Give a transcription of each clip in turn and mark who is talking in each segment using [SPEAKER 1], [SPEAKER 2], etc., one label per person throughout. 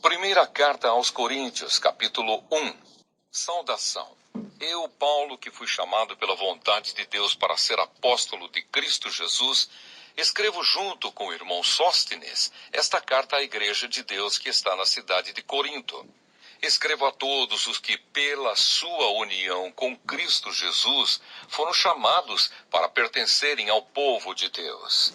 [SPEAKER 1] Primeira carta aos Coríntios, capítulo 1. Saudação. Eu, Paulo, que fui chamado pela vontade de Deus para ser apóstolo de Cristo Jesus, escrevo junto com o irmão Sóstenes esta carta à igreja de Deus que está na cidade de Corinto. Escrevo a todos os que, pela sua união com Cristo Jesus, foram chamados para pertencerem ao povo de Deus.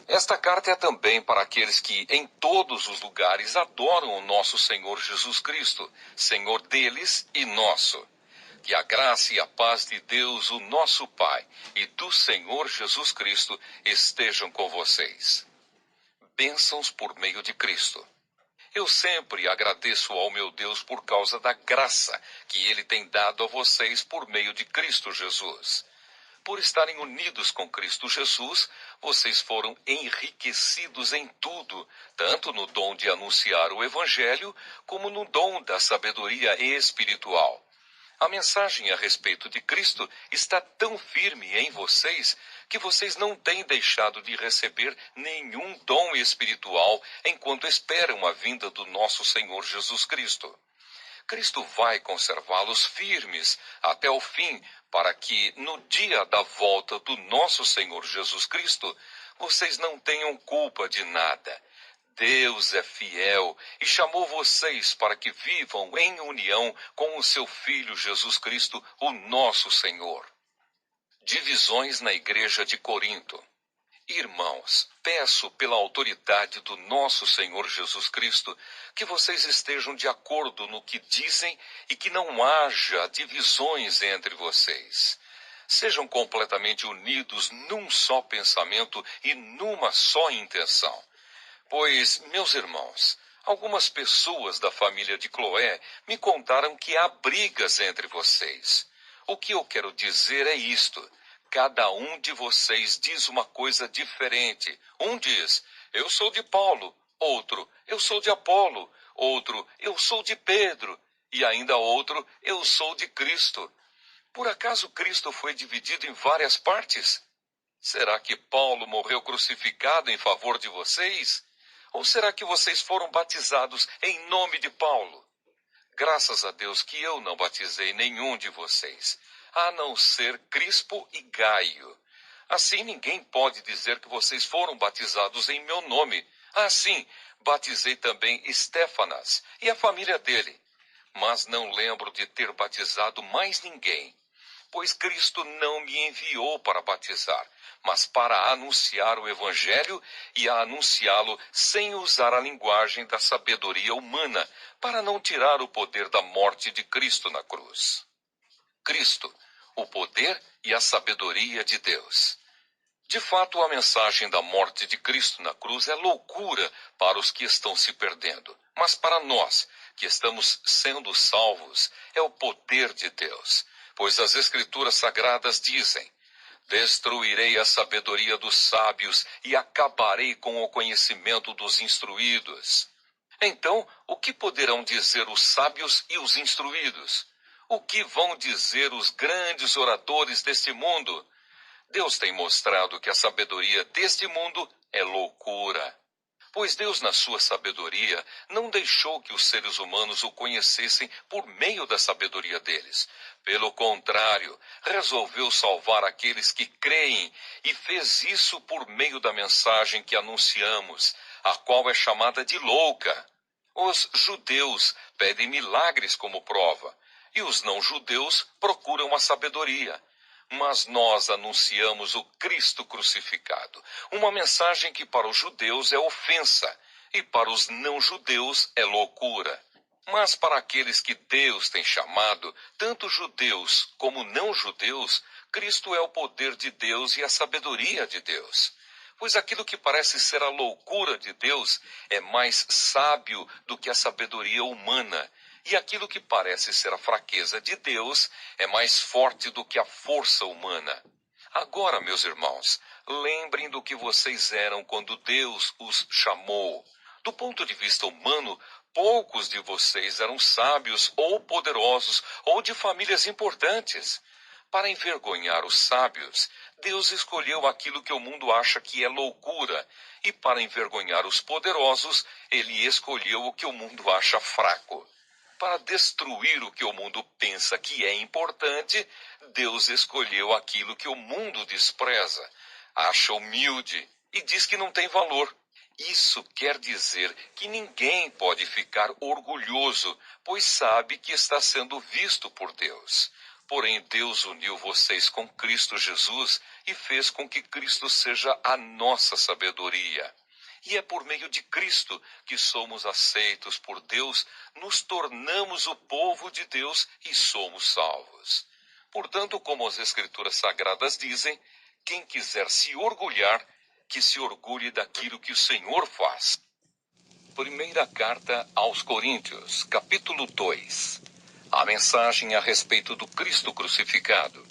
[SPEAKER 1] Esta carta é também para aqueles que, em todos os lugares, adoram o nosso Senhor Jesus Cristo, Senhor deles e nosso. Que a graça e a paz de Deus, o nosso Pai, e do Senhor Jesus Cristo estejam com vocês. Bênçãos por meio de Cristo. Eu sempre agradeço ao meu Deus por causa da graça que Ele tem dado a vocês por meio de Cristo Jesus. Por estarem unidos com Cristo Jesus, vocês foram enriquecidos em tudo, tanto no dom de anunciar o Evangelho, como no dom da sabedoria espiritual. A mensagem a respeito de Cristo está tão firme em vocês que vocês não têm deixado de receber nenhum dom espiritual enquanto esperam a vinda do nosso Senhor Jesus Cristo. Cristo vai conservá-los firmes até o fim, para que, no dia da volta do nosso Senhor Jesus Cristo, vocês não tenham culpa de nada. Deus é fiel e chamou vocês para que vivam em união com o seu Filho Jesus Cristo, o nosso Senhor. Divisões na Igreja de Corinto. Irmãos, peço pela autoridade do nosso Senhor Jesus Cristo que vocês estejam de acordo no que dizem e que não haja divisões entre vocês. Sejam completamente unidos num só pensamento e numa só intenção. Pois, meus irmãos, algumas pessoas da família de Cloé me contaram que há brigas entre vocês. O que eu quero dizer é isto. Cada um de vocês diz uma coisa diferente. Um diz, eu sou de Paulo. Outro, eu sou de Apolo. Outro, eu sou de Pedro. E ainda outro, eu sou de Cristo. Por acaso Cristo foi dividido em várias partes? Será que Paulo morreu crucificado em favor de vocês? Ou será que vocês foram batizados em nome de Paulo? Graças a Deus que eu não batizei nenhum de vocês, a não ser Crispo e Gaio. Assim ninguém pode dizer que vocês foram batizados em meu nome. Assim, batizei também Estéfanas e a família dele. Mas não lembro de ter batizado mais ninguém. Pois Cristo não me enviou para batizar, mas para anunciar o Evangelho e a anunciá-lo sem usar a linguagem da sabedoria humana, para não tirar o poder da morte de Cristo na cruz. Cristo, o poder e a sabedoria de Deus. De fato, a mensagem da morte de Cristo na cruz é loucura para os que estão se perdendo, mas para nós, que estamos sendo salvos, é o poder de Deus. Pois as Escrituras Sagradas dizem, destruirei a sabedoria dos sábios e acabarei com o conhecimento dos instruídos. Então, o que poderão dizer os sábios e os instruídos? O que vão dizer os grandes oradores deste mundo? Deus tem mostrado que a sabedoria deste mundo é loucura. Pois Deus, na sua sabedoria, não deixou que os seres humanos o conhecessem por meio da sabedoria deles. Pelo contrário, resolveu salvar aqueles que creem e fez isso por meio da mensagem que anunciamos, a qual é chamada de louca. Os judeus pedem milagres como prova, e os não-judeus procuram a sabedoria. Mas nós anunciamos o Cristo crucificado, uma mensagem que para os judeus é ofensa e para os não-judeus é loucura. Mas para aqueles que Deus tem chamado, tanto judeus como não-judeus, Cristo é o poder de Deus e a sabedoria de Deus. Pois aquilo que parece ser a loucura de Deus é mais sábio do que a sabedoria humana. E aquilo que parece ser a fraqueza de Deus é mais forte do que a força humana. Agora, meus irmãos, lembrem do que vocês eram quando Deus os chamou. Do ponto de vista humano, poucos de vocês eram sábios ou poderosos ou de famílias importantes. Para envergonhar os sábios, Deus escolheu aquilo que o mundo acha que é loucura e para envergonhar os poderosos, ele escolheu o que o mundo acha fraco. Para destruir o que o mundo pensa que é importante, Deus escolheu aquilo que o mundo despreza, acha humilde e diz que não tem valor. Isso quer dizer que ninguém pode ficar orgulhoso, pois sabe que está sendo visto por Deus. Porém, Deus uniu vocês com Cristo Jesus e fez com que Cristo seja a nossa sabedoria. E é por meio de Cristo que somos aceitos por Deus, nos tornamos o povo de Deus e somos salvos. Portanto, como as Escrituras Sagradas dizem, quem quiser se orgulhar, que se orgulhe daquilo que o Senhor faz. Primeira carta aos Coríntios, capítulo 2. A mensagem a respeito do Cristo crucificado.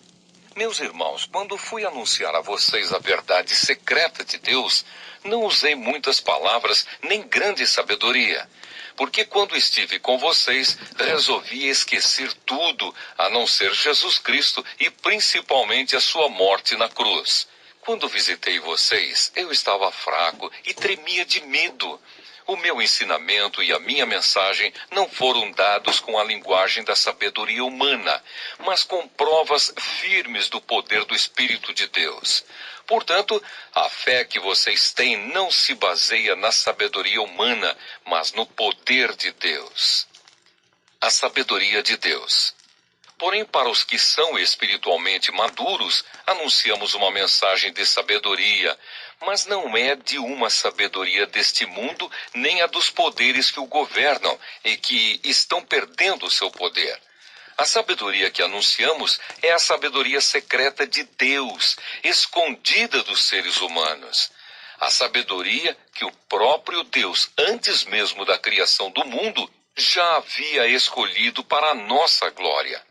[SPEAKER 1] Meus irmãos, quando fui anunciar a vocês a verdade secreta de Deus, não usei muitas palavras nem grande sabedoria, porque quando estive com vocês, resolvi esquecer tudo, a não ser Jesus Cristo e principalmente a sua morte na cruz. Quando visitei vocês, eu estava fraco e tremia de medo. O meu ensinamento e a minha mensagem não foram dados com a linguagem da sabedoria humana, mas com provas firmes do poder do Espírito de Deus. Portanto, a fé que vocês têm não se baseia na sabedoria humana, mas no poder de Deus. A sabedoria de Deus. Porém, para os que são espiritualmente maduros, anunciamos uma mensagem de sabedoria, mas não é de uma sabedoria deste mundo, nem a dos poderes que o governam e que estão perdendo o seu poder. A sabedoria que anunciamos é a sabedoria secreta de Deus, escondida dos seres humanos. A sabedoria que o próprio Deus, antes mesmo da criação do mundo, já havia escolhido para a nossa glória.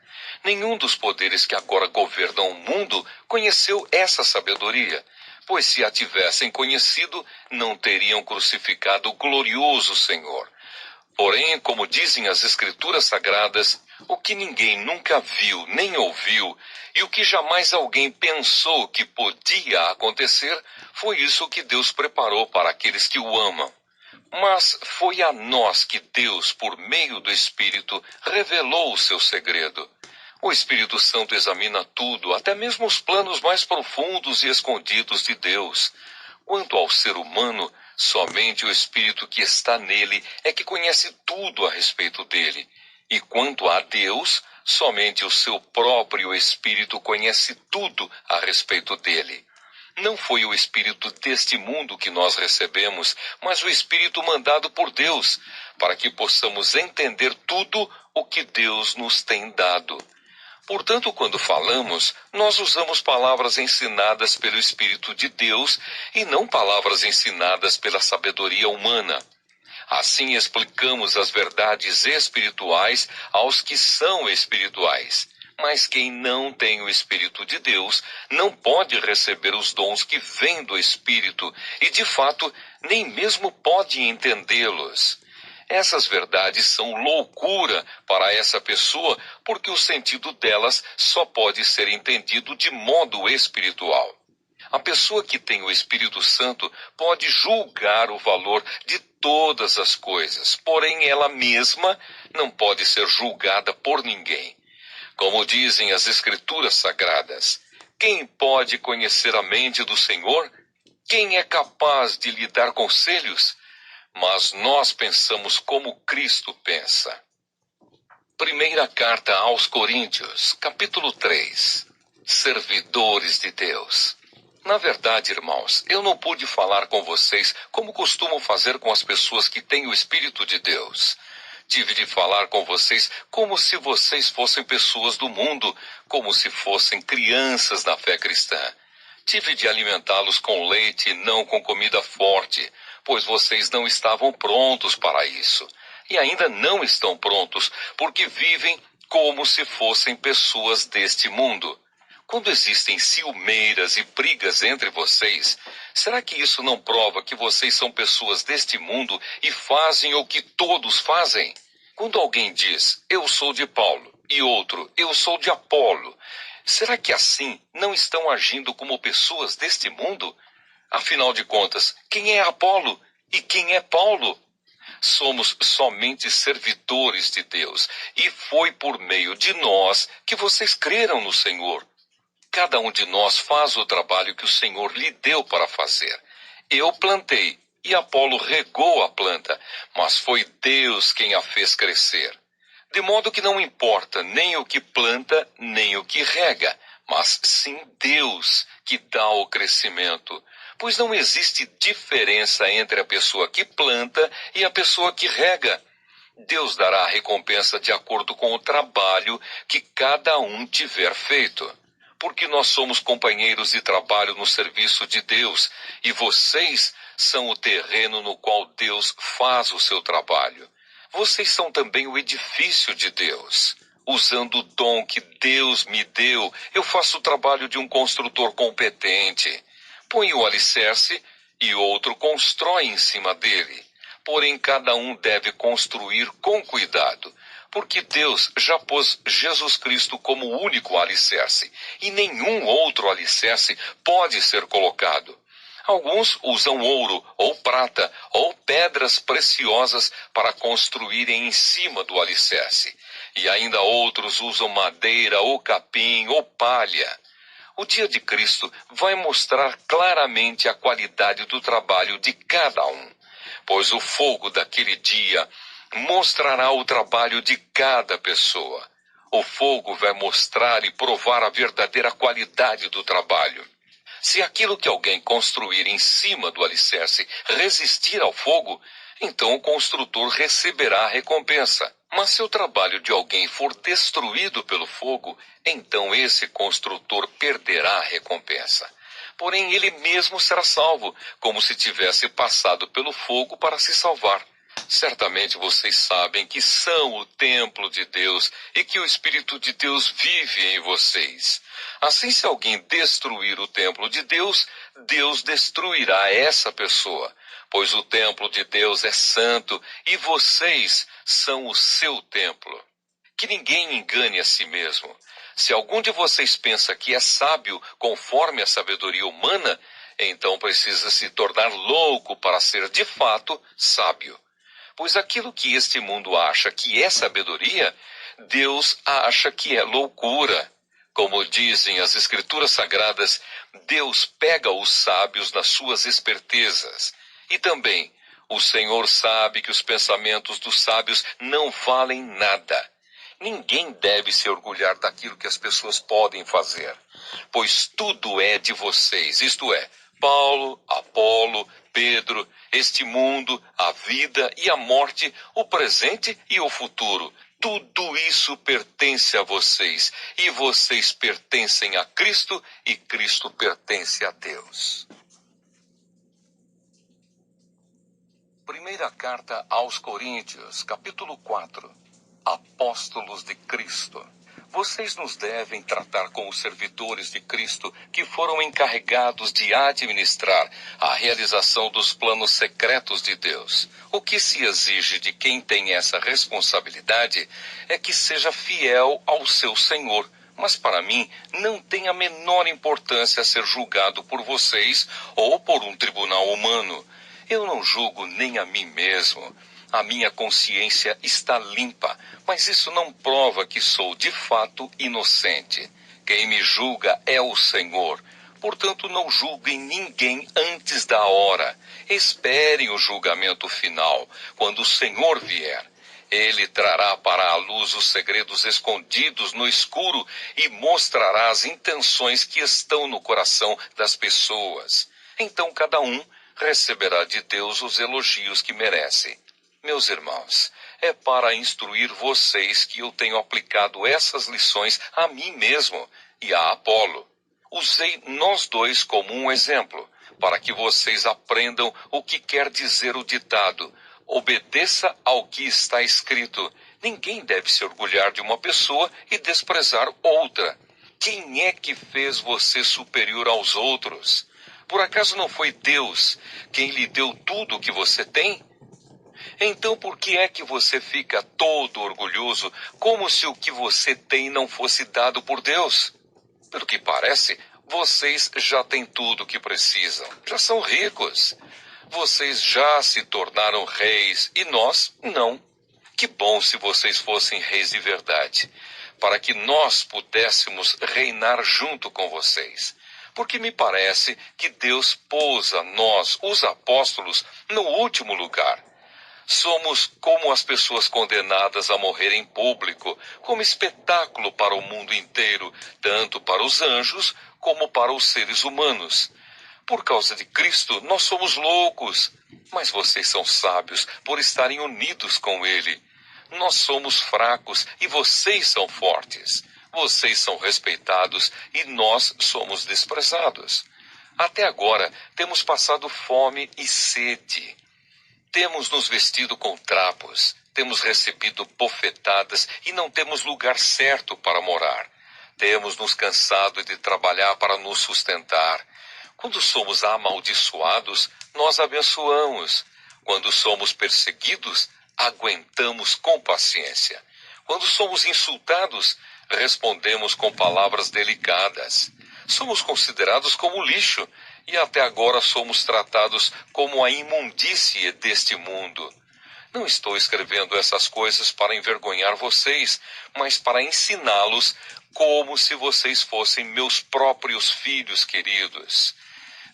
[SPEAKER 1] Nenhum dos poderes que agora governam o mundo conheceu essa sabedoria, pois se a tivessem conhecido, não teriam crucificado o glorioso Senhor. Porém, como dizem as Escrituras Sagradas, o que ninguém nunca viu nem ouviu, e o que jamais alguém pensou que podia acontecer, foi isso que Deus preparou para aqueles que o amam. Mas foi a nós que Deus, por meio do Espírito, revelou o seu segredo. O Espírito Santo examina tudo, até mesmo os planos mais profundos e escondidos de Deus. Quanto ao ser humano, somente o Espírito que está nele é que conhece tudo a respeito dele. E quanto a Deus, somente o seu próprio Espírito conhece tudo a respeito dele. Não foi o Espírito deste mundo que nós recebemos, mas o Espírito mandado por Deus, para que possamos entender tudo o que Deus nos tem dado. Portanto, quando falamos, nós usamos palavras ensinadas pelo Espírito de Deus e não palavras ensinadas pela sabedoria humana. Assim explicamos as verdades espirituais aos que são espirituais. Mas quem não tem o Espírito de Deus não pode receber os dons que vêm do Espírito e, de fato, nem mesmo pode entendê-los. Essas verdades são loucura para essa pessoa, porque o sentido delas só pode ser entendido de modo espiritual. A pessoa que tem o Espírito Santo pode julgar o valor de todas as coisas, porém ela mesma não pode ser julgada por ninguém. Como dizem as Escrituras Sagradas, quem pode conhecer a mente do Senhor? Quem é capaz de lhe dar conselhos? Mas nós pensamos como Cristo pensa. Primeira carta aos Coríntios, capítulo 3. Servidores de Deus. Na verdade, irmãos, eu não pude falar com vocês como costumo fazer com as pessoas que têm o Espírito de Deus. Tive de falar com vocês como se vocês fossem pessoas do mundo, como se fossem crianças na fé cristã. Tive de alimentá-los com leite e não com comida forte, pois vocês não estavam prontos para isso. E ainda não estão prontos, porque vivem como se fossem pessoas deste mundo. Quando existem ciumeiras e brigas entre vocês, será que isso não prova que vocês são pessoas deste mundo e fazem o que todos fazem? Quando alguém diz, eu sou de Paulo, e outro, eu sou de Apolo, será que assim não estão agindo como pessoas deste mundo? Afinal de contas, quem é Apolo e quem é Paulo? Somos somente servidores de Deus, e foi por meio de nós que vocês creram no Senhor. Cada um de nós faz o trabalho que o Senhor lhe deu para fazer. Eu plantei e Apolo regou a planta, mas foi Deus quem a fez crescer. De modo que não importa nem o que planta, nem o que rega, mas sim Deus que dá o crescimento. Pois não existe diferença entre a pessoa que planta e a pessoa que rega. Deus dará a recompensa de acordo com o trabalho que cada um tiver feito. Porque nós somos companheiros de trabalho no serviço de Deus, e vocês são o terreno no qual Deus faz o seu trabalho. Vocês são também o edifício de Deus. Usando o dom que Deus me deu, eu faço o trabalho de um construtor competente. Põe o alicerce e outro constrói em cima dele. Porém, cada um deve construir com cuidado, porque Deus já pôs Jesus Cristo como o único alicerce, e nenhum outro alicerce pode ser colocado. Alguns usam ouro, ou prata, ou pedras preciosas para construírem em cima do alicerce. E ainda outros usam madeira, ou capim, ou palha. O dia de Cristo vai mostrar claramente a qualidade do trabalho de cada um, pois o fogo daquele dia mostrará o trabalho de cada pessoa. O fogo vai mostrar e provar a verdadeira qualidade do trabalho. Se aquilo que alguém construir em cima do alicerce resistir ao fogo, então o construtor receberá a recompensa. Mas se o trabalho de alguém for destruído pelo fogo, então esse construtor perderá a recompensa. Porém, ele mesmo será salvo, como se tivesse passado pelo fogo para se salvar. Certamente vocês sabem que são o templo de Deus e que o Espírito de Deus vive em vocês. Assim, se alguém destruir o templo de Deus, Deus destruirá essa pessoa, pois o templo de Deus é santo e vocês são o seu templo. Que ninguém engane a si mesmo. Se algum de vocês pensa que é sábio conforme a sabedoria humana, então precisa se tornar louco para ser de fato sábio. Pois aquilo que este mundo acha que é sabedoria, Deus acha que é loucura. Como dizem as Escrituras Sagradas, Deus pega os sábios nas suas espertezas. E também, o Senhor sabe que os pensamentos dos sábios não valem nada. Ninguém deve se orgulhar daquilo que as pessoas podem fazer, pois tudo é de vocês, isto é, Paulo, Apolo, Pedro, este mundo, a vida e a morte, o presente e o futuro. Tudo isso pertence a vocês, e vocês pertencem a Cristo, e Cristo pertence a Deus. Primeira carta aos Coríntios, capítulo 4. Apóstolos de Cristo. Vocês nos devem tratar como servidores de Cristo que foram encarregados de administrar a realização dos planos secretos de Deus. O que se exige de quem tem essa responsabilidade é que seja fiel ao seu Senhor. Mas para mim não tem a menor importância ser julgado por vocês ou por um tribunal humano. Eu não julgo nem a mim mesmo. A minha consciência está limpa, mas isso não prova que sou de fato inocente. Quem me julga é o Senhor. Portanto, não julguem ninguém antes da hora. Esperem o julgamento final, quando o Senhor vier. Ele trará para a luz os segredos escondidos no escuro e mostrará as intenções que estão no coração das pessoas. Então cada um receberá de Deus os elogios que merece. Meus irmãos, é para instruir vocês que eu tenho aplicado essas lições a mim mesmo e a Apolo. Usei nós dois como um exemplo, para que vocês aprendam o que quer dizer o ditado: obedeça ao que está escrito. Ninguém deve se orgulhar de uma pessoa e desprezar outra. Quem é que fez você superior aos outros? Por acaso não foi Deus quem lhe deu tudo o que você tem? Então por que é que você fica todo orgulhoso, como se o que você tem não fosse dado por Deus? Pelo que parece, Vocês já têm tudo o que precisam, já são ricos. Vocês já se tornaram reis e nós não. Que bom se vocês fossem reis de verdade, para que nós pudéssemos reinar junto com vocês. Porque me parece que Deus pôs a nós, os apóstolos, no último lugar. Somos como as pessoas condenadas a morrer em público, como espetáculo para o mundo inteiro, tanto para os anjos como para os seres humanos. Por causa de Cristo, nós somos loucos, mas vocês são sábios por estarem unidos com Ele. Nós somos fracos e vocês são fortes. Vocês são respeitados e nós somos desprezados. Até agora, temos passado fome e sede. Temos nos vestido com trapos, temos recebido bofetadas e não temos lugar certo para morar. Temos nos cansado de trabalhar para nos sustentar. Quando somos amaldiçoados, nós abençoamos. Quando somos perseguidos, aguentamos com paciência. Quando somos insultados, respondemos com palavras delicadas. Somos considerados como lixo e até agora somos tratados como a imundície deste mundo. Não estou escrevendo essas coisas para envergonhar vocês, mas para ensiná-los como se vocês fossem meus próprios filhos queridos.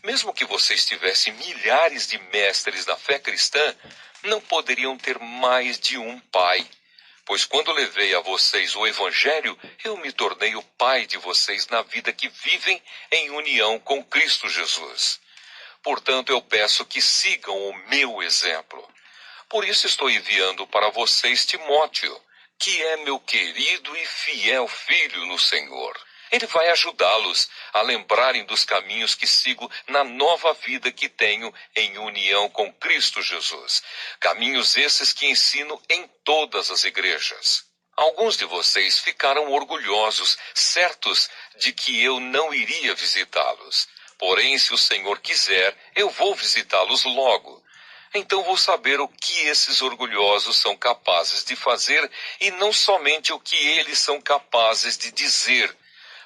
[SPEAKER 1] Mesmo que vocês tivessem milhares de mestres da fé cristã, não poderiam ter mais de um pai. Pois quando levei a vocês o Evangelho, eu me tornei o pai de vocês na vida que vivem em união com Cristo Jesus. Portanto, eu peço que sigam o meu exemplo. Por isso estou enviando para vocês Timóteo, que é meu querido e fiel filho no Senhor. Ele vai ajudá-los a lembrarem dos caminhos que sigo na nova vida que tenho em união com Cristo Jesus. Caminhos esses que ensino em todas as igrejas. Alguns de vocês ficaram orgulhosos, certos de que eu não iria visitá-los. Porém, se o Senhor quiser, eu vou visitá-los logo. Então vou saber o que esses orgulhosos são capazes de fazer e não somente o que eles são capazes de dizer.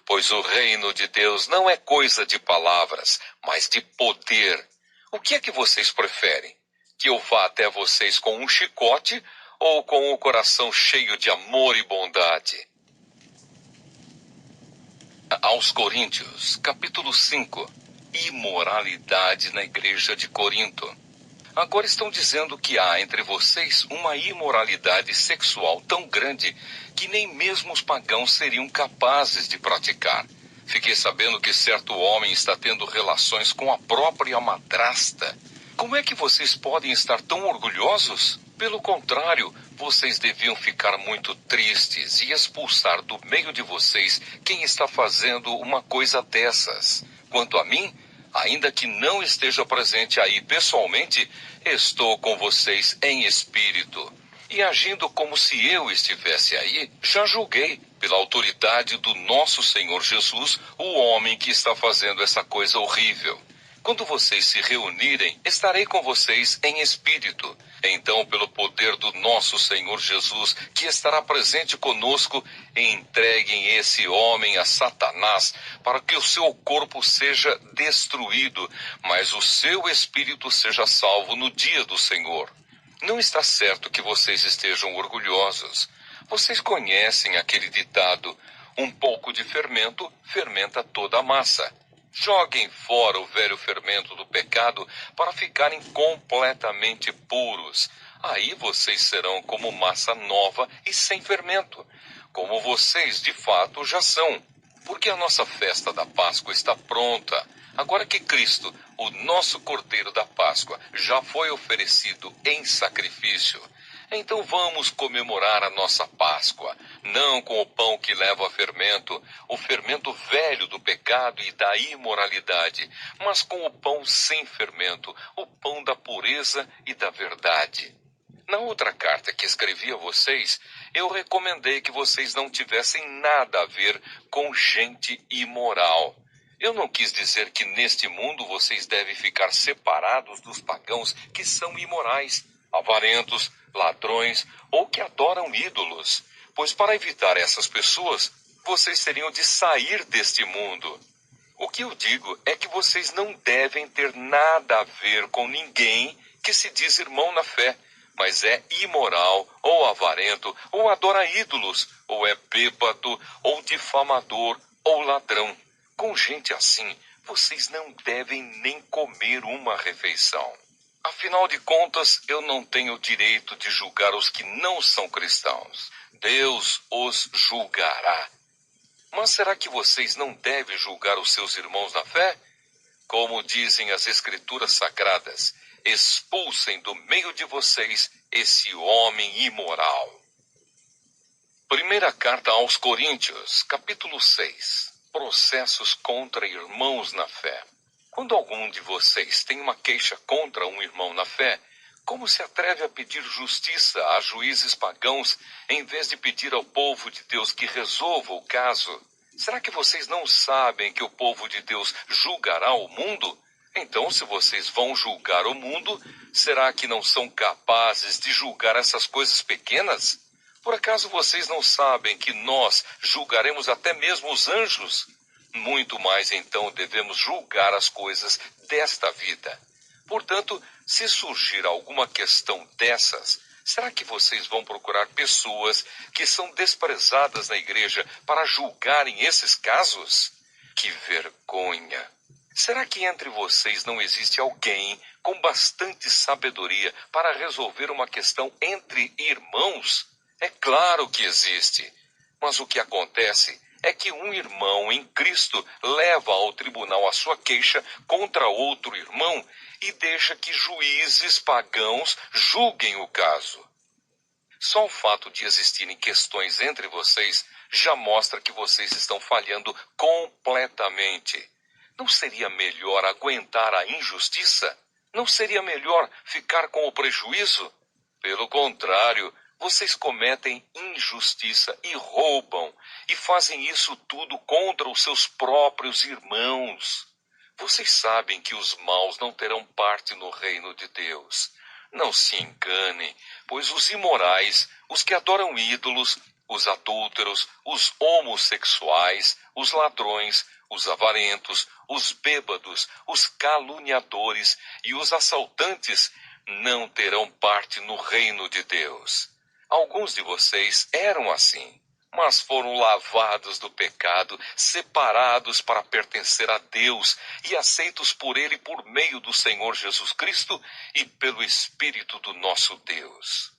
[SPEAKER 1] Pois o reino de Deus não é coisa de palavras, mas de poder. O que é que vocês preferem? Que eu vá até vocês com um chicote ou com o coração cheio de amor e bondade? Aos Coríntios, capítulo 5. Imoralidade na igreja de Corinto. Agora estão dizendo que há entre vocês uma imoralidade sexual tão grande que nem mesmo os pagãos seriam capazes de praticar. Fiquei sabendo que certo homem está tendo relações com a própria madrasta. Como é que vocês podem estar tão orgulhosos? Pelo contrário, vocês deviam ficar muito tristes e expulsar do meio de vocês quem está fazendo uma coisa dessas. Quanto a mim, ainda que não esteja presente aí pessoalmente, estou com vocês em espírito. E agindo como se eu estivesse aí, já julguei, pela autoridade do nosso Senhor Jesus, o homem que está fazendo essa coisa horrível. Quando vocês se reunirem, estarei com vocês em espírito. Então, pelo poder do nosso Senhor Jesus, que estará presente conosco, entreguem esse homem a Satanás, para que o seu corpo seja destruído, mas o seu espírito seja salvo no dia do Senhor. Não está certo que vocês estejam orgulhosos. Vocês conhecem aquele ditado: um pouco de fermento fermenta toda a massa. Joguem fora o velho fermento do pecado para ficarem completamente puros. Aí vocês serão como massa nova e sem fermento, como vocês de fato já são. Porque a nossa festa da Páscoa está pronta. Agora que Cristo, o nosso Cordeiro da Páscoa, já foi oferecido em sacrifício, então vamos comemorar a nossa Páscoa, não com o pão que leva a fermento, o fermento velho do pecado e da imoralidade, mas com o pão sem fermento, o pão da pureza e da verdade. Na outra carta que escrevi a vocês, eu recomendei que vocês não tivessem nada a ver com gente imoral. Eu não quis dizer que neste mundo vocês devem ficar separados dos pagãos que são imorais, avarentos, ladrões ou que adoram ídolos, pois para evitar essas pessoas, vocês teriam de sair deste mundo. O que eu digo é que vocês não devem ter nada a ver com ninguém que se diz irmão na fé, mas é imoral, ou avarento, ou adora ídolos, ou é bêbado, ou difamador, ou ladrão. Com gente assim, vocês não devem nem comer uma refeição. Afinal de contas, eu não tenho o direito de julgar os que não são cristãos. Deus os julgará. Mas será que vocês não devem julgar os seus irmãos na fé? Como dizem as Escrituras Sagradas, expulsem do meio de vocês esse homem imoral. Primeira carta aos Coríntios, capítulo 6. Processos contra irmãos na fé. Quando algum de vocês tem uma queixa contra um irmão na fé, como se atreve a pedir justiça a juízes pagãos, em vez de pedir ao povo de Deus que resolva o caso? Será que vocês não sabem que o povo de Deus julgará o mundo? Então, se vocês vão julgar o mundo, será que não são capazes de julgar essas coisas pequenas? Por acaso vocês não sabem que nós julgaremos até mesmo os anjos? Muito mais então devemos julgar as coisas desta vida. Portanto, se surgir alguma questão dessas, será que vocês vão procurar pessoas que são desprezadas na igreja para julgarem esses casos? Que vergonha! Será que entre vocês não existe alguém com bastante sabedoria para resolver uma questão entre irmãos? É claro que existe. Mas o que acontece é que um irmão em Cristo leva ao tribunal a sua queixa contra outro irmão e deixa que juízes pagãos julguem o caso. Só o fato de existirem questões entre vocês já mostra que vocês estão falhando completamente. Não seria melhor aguentar a injustiça? Não seria melhor ficar com o prejuízo? Pelo contrário, vocês cometem injustiça e roubam, e fazem isso tudo contra os seus próprios irmãos. Vocês sabem que os maus não terão parte no reino de Deus. Não se enganem, pois os imorais, os que adoram ídolos, os adúlteros, os homossexuais, os ladrões, os avarentos, os bêbados, os caluniadores e os assaltantes não terão parte no reino de Deus. Alguns de vocês eram assim, mas foram lavados do pecado, separados para pertencer a Deus e aceitos por Ele por meio do Senhor Jesus Cristo e pelo Espírito do nosso Deus.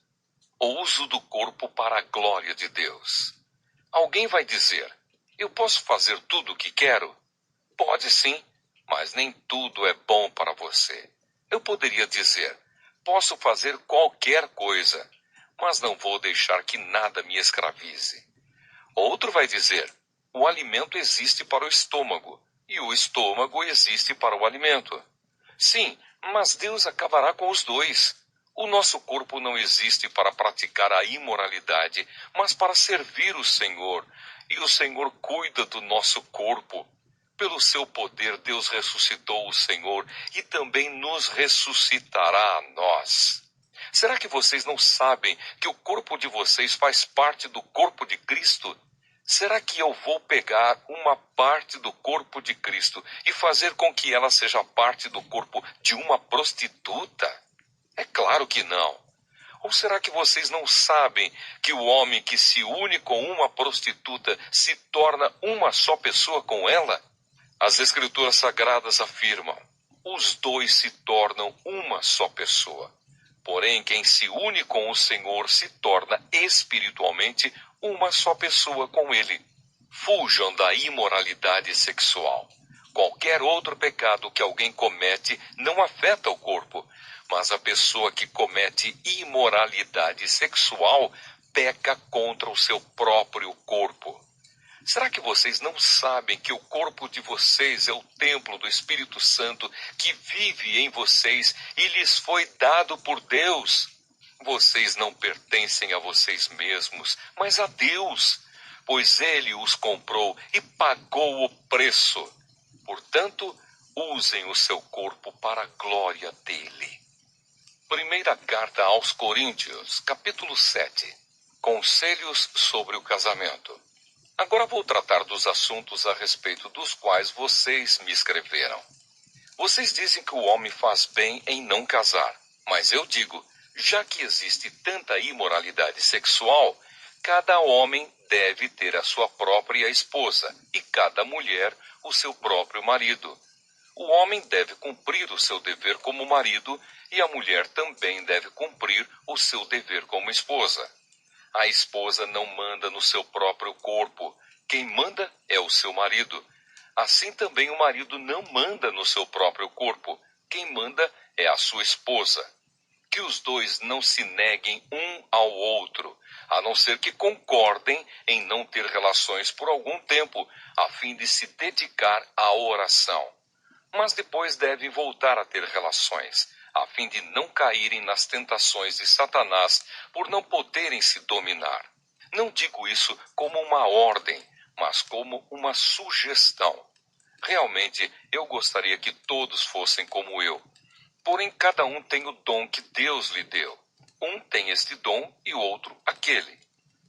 [SPEAKER 1] O uso do corpo para a glória de Deus. Alguém vai dizer, eu posso fazer tudo o que quero? Pode sim, mas nem tudo é bom para você. Eu poderia dizer, posso fazer qualquer coisa, mas não vou deixar que nada me escravize. Outro vai dizer, o alimento existe para o estômago, e o estômago existe para o alimento. Sim, mas Deus acabará com os dois. O nosso corpo não existe para praticar a imoralidade, mas para servir o Senhor, e o Senhor cuida do nosso corpo. Pelo seu poder, Deus ressuscitou o Senhor e também nos ressuscitará a nós. Será que vocês não sabem que o corpo de vocês faz parte do corpo de Cristo? Será que eu vou pegar uma parte do corpo de Cristo e fazer com que ela seja parte do corpo de uma prostituta? É claro que não. Ou será que vocês não sabem que o homem que se une com uma prostituta se torna uma só pessoa com ela? As Escrituras Sagradas afirmam, os dois se tornam uma só pessoa. Porém, quem se une com o Senhor se torna espiritualmente uma só pessoa com Ele. Fujam da imoralidade sexual. Qualquer outro pecado que alguém comete não afeta o corpo, mas a pessoa que comete imoralidade sexual peca contra o seu próprio corpo. Será que vocês não sabem que o corpo de vocês é o templo do Espírito Santo que vive em vocês e lhes foi dado por Deus? Vocês não pertencem a vocês mesmos, mas a Deus, pois Ele os comprou e pagou o preço. Portanto, usem o seu corpo para a glória dele. Primeira carta aos Coríntios, capítulo 7. Conselhos sobre o casamento. Agora vou tratar dos assuntos a respeito dos quais vocês me escreveram. Vocês dizem que o homem faz bem em não casar, mas eu digo, já que existe tanta imoralidade sexual, cada homem deve ter a sua própria esposa e cada mulher o seu próprio marido. O homem deve cumprir o seu dever como marido e a mulher também deve cumprir o seu dever como esposa. A esposa não manda no seu próprio corpo. Quem manda é o seu marido. Assim também o marido não manda no seu próprio corpo. Quem manda é a sua esposa. Que os dois não se neguem um ao outro, a não ser que concordem em não ter relações por algum tempo, a fim de se dedicar à oração. Mas depois devem voltar a ter relações, a fim de não caírem nas tentações de Satanás por não poderem se dominar. Não digo isso como uma ordem, mas como uma sugestão. Realmente, eu gostaria que todos fossem como eu. Porém, cada um tem o dom que Deus lhe deu. Um tem este dom e o outro aquele.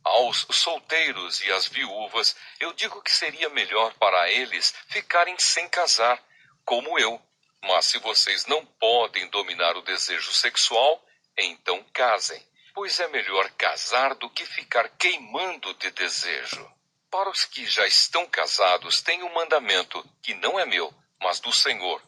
[SPEAKER 1] Aos solteiros e às viúvas, eu digo que seria melhor para eles ficarem sem casar, como eu. Mas se vocês não podem dominar o desejo sexual, então casem, pois é melhor casar do que ficar queimando de desejo. Para os que já estão casados, tem um mandamento, que não é meu, mas do Senhor,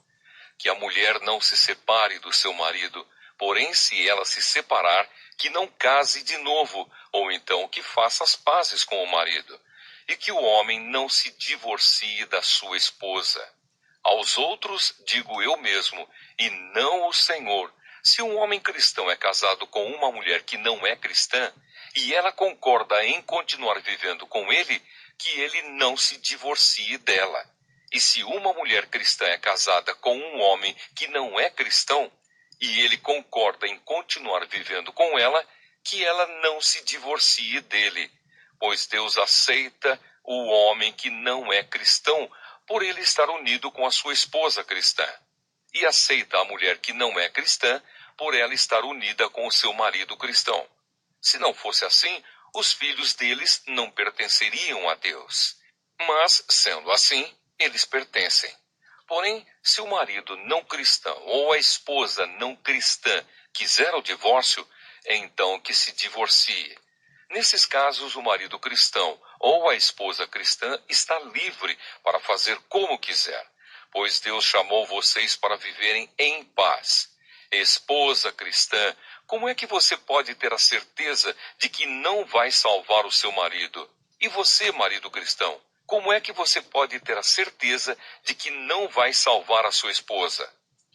[SPEAKER 1] que a mulher não se separe do seu marido, porém, se ela se separar, que não case de novo, ou então que faça as pazes com o marido, e que o homem não se divorcie da sua esposa. Aos outros digo eu mesmo, e não o Senhor: se um homem cristão é casado com uma mulher que não é cristã, e ela concorda em continuar vivendo com ele, que ele não se divorcie dela. E se uma mulher cristã é casada com um homem que não é cristão, e ele concorda em continuar vivendo com ela, que ela não se divorcie dele, pois Deus aceita o homem que não é cristão por ele estar unido com a sua esposa cristã, e aceita a mulher que não é cristã por ela estar unida com o seu marido cristão. Se não fosse assim, os filhos deles não pertenceriam a Deus. Mas, sendo assim, eles pertencem. Porém, se o marido não cristão ou a esposa não cristã quiser o divórcio, é então que se divorcie. Nesses casos, o marido cristão ou a esposa cristã está livre para fazer como quiser, pois Deus chamou vocês para viverem em paz. Esposa cristã, como é que você pode ter a certeza de que não vai salvar o seu marido? E você, marido cristão, como é que você pode ter a certeza de que não vai salvar a sua esposa?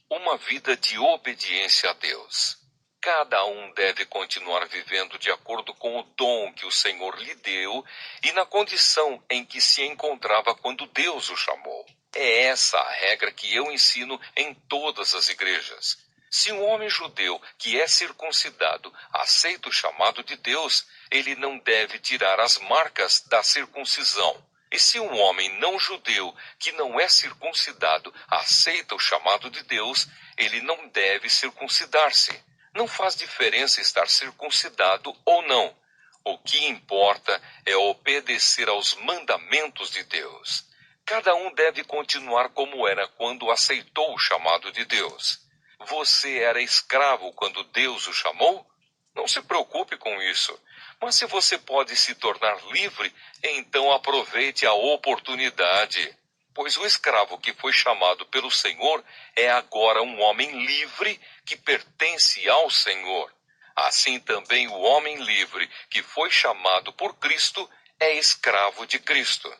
[SPEAKER 1] Uma vida de obediência a Deus. Cada um deve continuar vivendo de acordo com o dom que o Senhor lhe deu e na condição em que se encontrava quando Deus o chamou. É essa a regra que eu ensino em todas as igrejas. Se um homem judeu que é circuncidado aceita o chamado de Deus, ele não deve tirar as marcas da circuncisão. E se um homem não judeu que não é circuncidado aceita o chamado de Deus, ele não deve circuncidar-se. Não faz diferença estar circuncidado ou não. O que importa é obedecer aos mandamentos de Deus. Cada um deve continuar como era quando aceitou o chamado de Deus. Você era escravo quando Deus o chamou? Não se preocupe com isso. Mas se você pode se tornar livre, então aproveite a oportunidade. Pois o escravo que foi chamado pelo Senhor é agora um homem livre que pertence ao Senhor. Assim também o homem livre que foi chamado por Cristo é escravo de Cristo.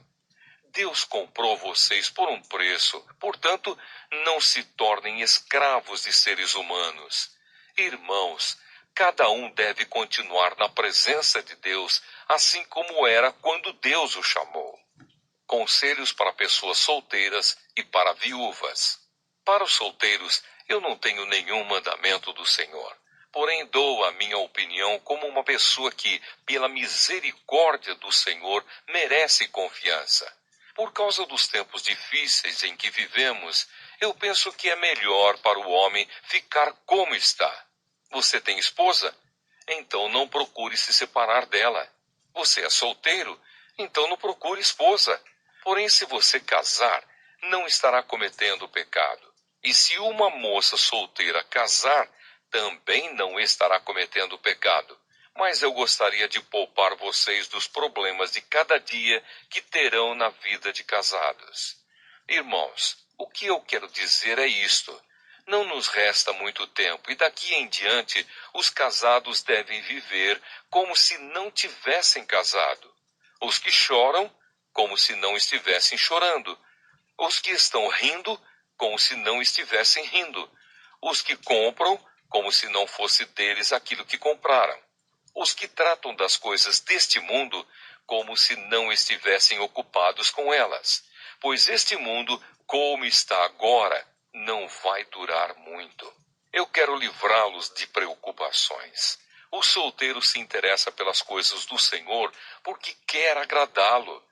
[SPEAKER 1] Deus comprou vocês por um preço, portanto, não se tornem escravos de seres humanos. Irmãos, cada um deve continuar na presença de Deus, assim como era quando Deus o chamou. Conselhos para pessoas solteiras e para viúvas. Para os solteiros, eu não tenho nenhum mandamento do Senhor. Porém, dou a minha opinião como uma pessoa que, pela misericórdia do Senhor, merece confiança. Por causa dos tempos difíceis em que vivemos, eu penso que é melhor para o homem ficar como está. Você tem esposa? Então não procure se separar dela. Você é solteiro? então não procure esposa. Porém, se você casar, não estará cometendo pecado. E se uma moça solteira casar, também não estará cometendo pecado. Mas eu gostaria de poupar vocês dos problemas de cada dia que terão na vida de casados. Irmãos, o que eu quero dizer é isto. Não nos resta muito tempo e daqui em diante os casados devem viver como se não tivessem casado. Os que choram, como se não estivessem chorando. Os que estão rindo, como se não estivessem rindo. Os que compram, como se não fosse deles aquilo que compraram. Os que tratam das coisas deste mundo, como se não estivessem ocupados com elas. Pois este mundo, como está agora, não vai durar muito. Eu quero livrá-los de preocupações. O solteiro se interessa pelas coisas do Senhor porque quer agradá-lo.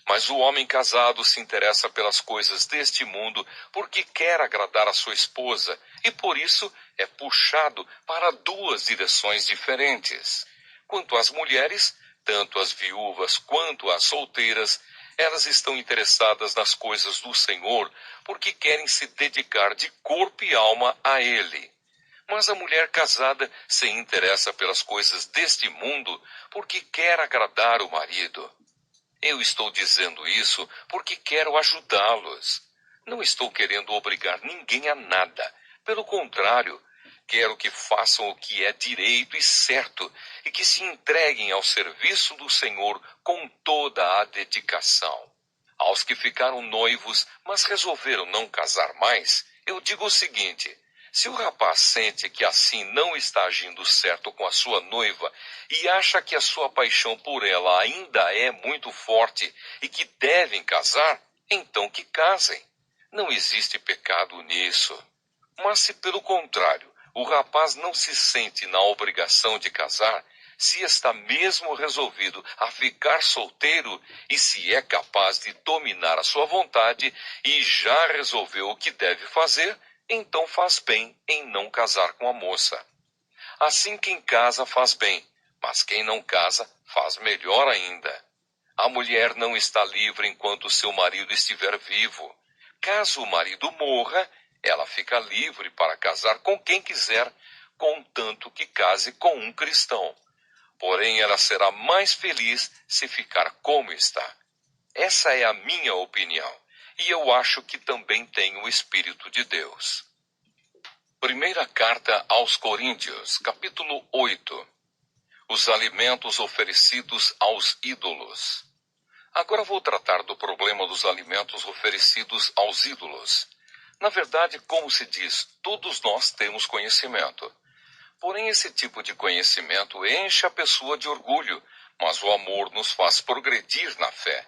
[SPEAKER 1] Mas o homem casado se interessa pelas coisas deste mundo porque quer agradar a sua esposa e por isso é puxado para duas direções diferentes. Quanto às mulheres, tanto as viúvas quanto as solteiras, elas estão interessadas nas coisas do Senhor porque querem se dedicar de corpo e alma a Ele. Mas a mulher casada se interessa pelas coisas deste mundo porque quer agradar o marido. Eu estou dizendo isso porque quero ajudá-los. Não estou querendo obrigar ninguém a nada. Pelo contrário, quero que façam o que é direito e certo e que se entreguem ao serviço do Senhor com toda a dedicação. Aos que ficaram noivos, mas resolveram não casar mais, eu digo o seguinte: se o rapaz sente que assim não está agindo certo com a sua noiva e acha que a sua paixão por ela ainda é muito forte e que devem casar, então que casem. Não existe pecado nisso. Mas se pelo contrário, o rapaz não se sente na obrigação de casar, se está mesmo resolvido a ficar solteiro e se é capaz de dominar a sua vontade e já resolveu o que deve fazer, então faz bem em não casar com a moça. Assim quem casa faz bem, mas quem não casa faz melhor ainda. A mulher não está livre enquanto seu marido estiver vivo. Caso o marido morra, ela fica livre para casar com quem quiser, contanto que case com um cristão. Porém, ela será mais feliz se ficar como está. Essa é a minha opinião, e eu acho que também tem o Espírito de Deus. Primeira carta aos Coríntios, capítulo 8. Os alimentos oferecidos aos ídolos. Agora vou tratar do problema dos alimentos oferecidos aos ídolos. Na verdade, como se diz, todos nós temos conhecimento. Porém, esse tipo de conhecimento enche a pessoa de orgulho, mas o amor nos faz progredir na fé.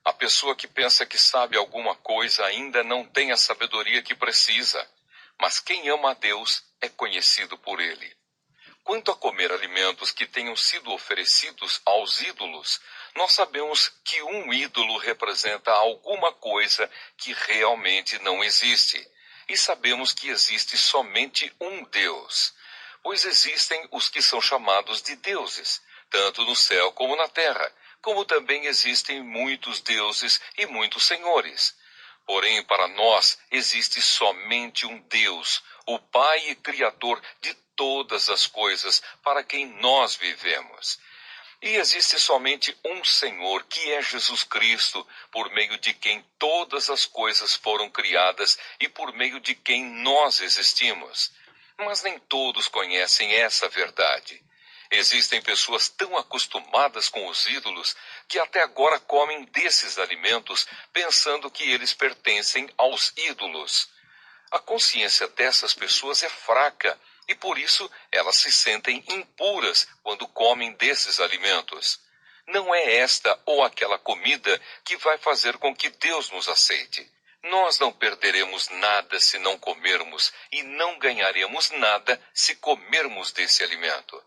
[SPEAKER 1] A pessoa que pensa que sabe alguma coisa ainda não tem a sabedoria que precisa, mas quem ama a Deus é conhecido por Ele. Quanto a comer alimentos que tenham sido oferecidos aos ídolos, nós sabemos que um ídolo representa alguma coisa que realmente não existe. E sabemos que existe somente um Deus. Pois existem os que são chamados de deuses, tanto no céu como na terra, como também existem muitos deuses e muitos senhores. Porém, para nós existe somente um Deus, o Pai e Criador de todas as coisas, para quem nós vivemos. E existe somente um Senhor, que é Jesus Cristo, por meio de quem todas as coisas foram criadas e por meio de quem nós existimos. Mas nem todos conhecem essa verdade. Existem pessoas tão acostumadas com os ídolos que até agora comem desses alimentos pensando que eles pertencem aos ídolos. A consciência dessas pessoas é fraca e por isso elas se sentem impuras quando comem desses alimentos. Não é esta ou aquela comida que vai fazer com que Deus nos aceite. Nós não perderemos nada se não comermos e não ganharemos nada se comermos desse alimento.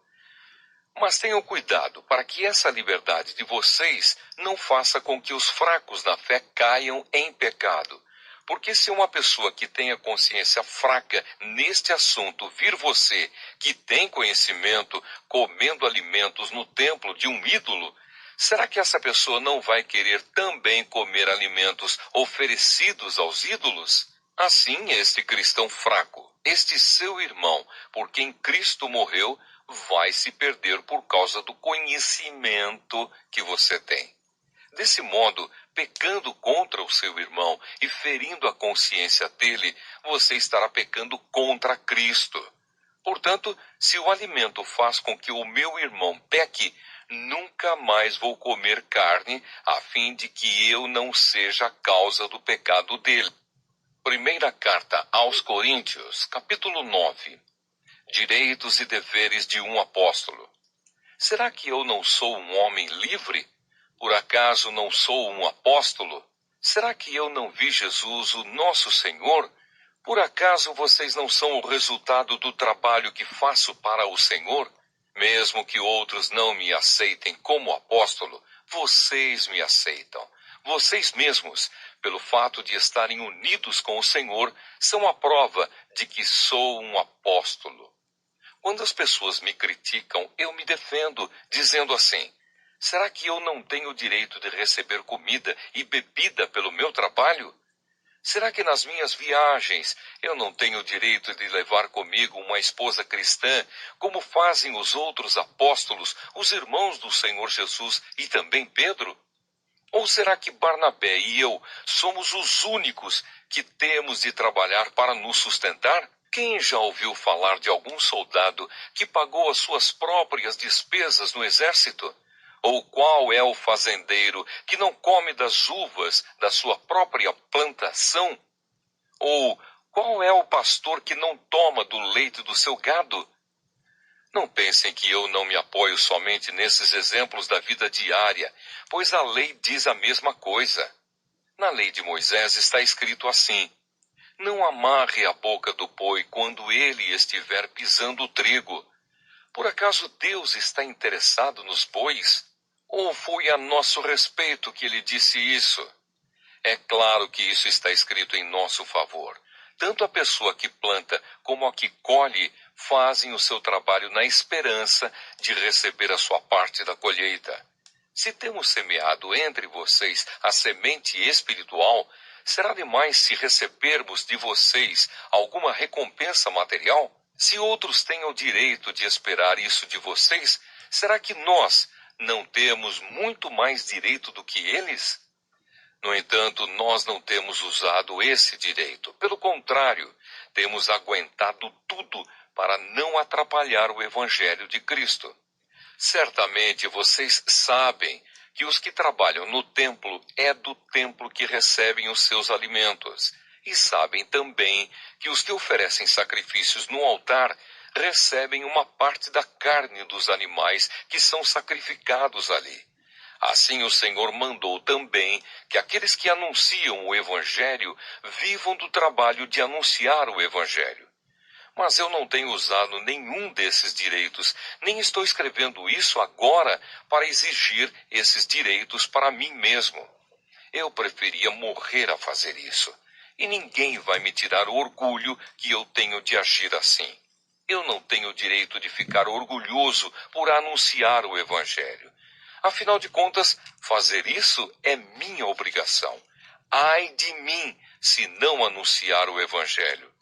[SPEAKER 1] Mas tenham cuidado para que essa liberdade de vocês não faça com que os fracos na fé caiam em pecado. Porque se uma pessoa que tenha consciência fraca neste assunto vir você, que tem conhecimento, comendo alimentos no templo de um ídolo, será que essa pessoa não vai querer também comer alimentos oferecidos aos ídolos? Assim, este cristão fraco, este seu irmão, por quem Cristo morreu, vai se perder por causa do conhecimento que você tem. Desse modo, pecando contra o seu irmão e ferindo a consciência dele, você estará pecando contra Cristo. Portanto, se o alimento faz com que o meu irmão peque, nunca mais vou comer carne, a fim de que eu não seja a causa do pecado dele. Primeira carta aos Coríntios, capítulo 9. Direitos e deveres de um apóstolo. Será que eu não sou um homem livre? Por acaso não sou um apóstolo? Será que eu não vi Jesus, o nosso Senhor? Por acaso vocês não são o resultado do trabalho que faço para o Senhor? Mesmo que outros não me aceitem como apóstolo, vocês me aceitam. Vocês mesmos, pelo fato de estarem unidos com o Senhor, são a prova de que sou um apóstolo. Quando as pessoas me criticam, eu me defendo, dizendo assim: será que eu não tenho o direito de receber comida e bebida pelo meu trabalho? Será que nas minhas viagens eu não tenho o direito de levar comigo uma esposa cristã, como fazem os outros apóstolos, os irmãos do Senhor Jesus e também Pedro? Ou será que Barnabé e eu somos os únicos que temos de trabalhar para nos sustentar? Quem já ouviu falar de algum soldado que pagou as suas próprias despesas no exército? Ou qual é o fazendeiro que não come das uvas da sua própria plantação? Ou qual é o pastor que não toma do leite do seu gado? Não pensem que eu não me apoio somente nesses exemplos da vida diária, pois a lei diz a mesma coisa. Na lei de Moisés está escrito assim: não amarre a boca do boi quando ele estiver pisando o trigo. Por acaso Deus está interessado nos bois? Ou foi a nosso respeito que ele disse isso? É claro que isso está escrito em nosso favor. Tanto a pessoa que planta como a que colhe fazem o seu trabalho na esperança de receber a sua parte da colheita. Se temos semeado entre vocês a semente espiritual, será demais se recebermos de vocês alguma recompensa material? Se outros têm o direito de esperar isso de vocês, será que nós não temos muito mais direito do que eles? No entanto, nós não temos usado esse direito. Pelo contrário, temos aguentado tudo para não atrapalhar o Evangelho de Cristo. Certamente vocês sabem que os que trabalham no templo é do templo que recebem os seus alimentos. E sabem também que os que oferecem sacrifícios no altar recebem uma parte da carne dos animais que são sacrificados ali. Assim o Senhor mandou também que aqueles que anunciam o Evangelho vivam do trabalho de anunciar o Evangelho. Mas eu não tenho usado nenhum desses direitos, nem estou escrevendo isso agora para exigir esses direitos para mim mesmo. Eu preferia morrer a fazer isso, e ninguém vai me tirar o orgulho que eu tenho de agir assim. Eu não tenho o direito de ficar orgulhoso por anunciar o Evangelho. Afinal de contas, fazer isso é minha obrigação. Ai de mim se não anunciar o Evangelho.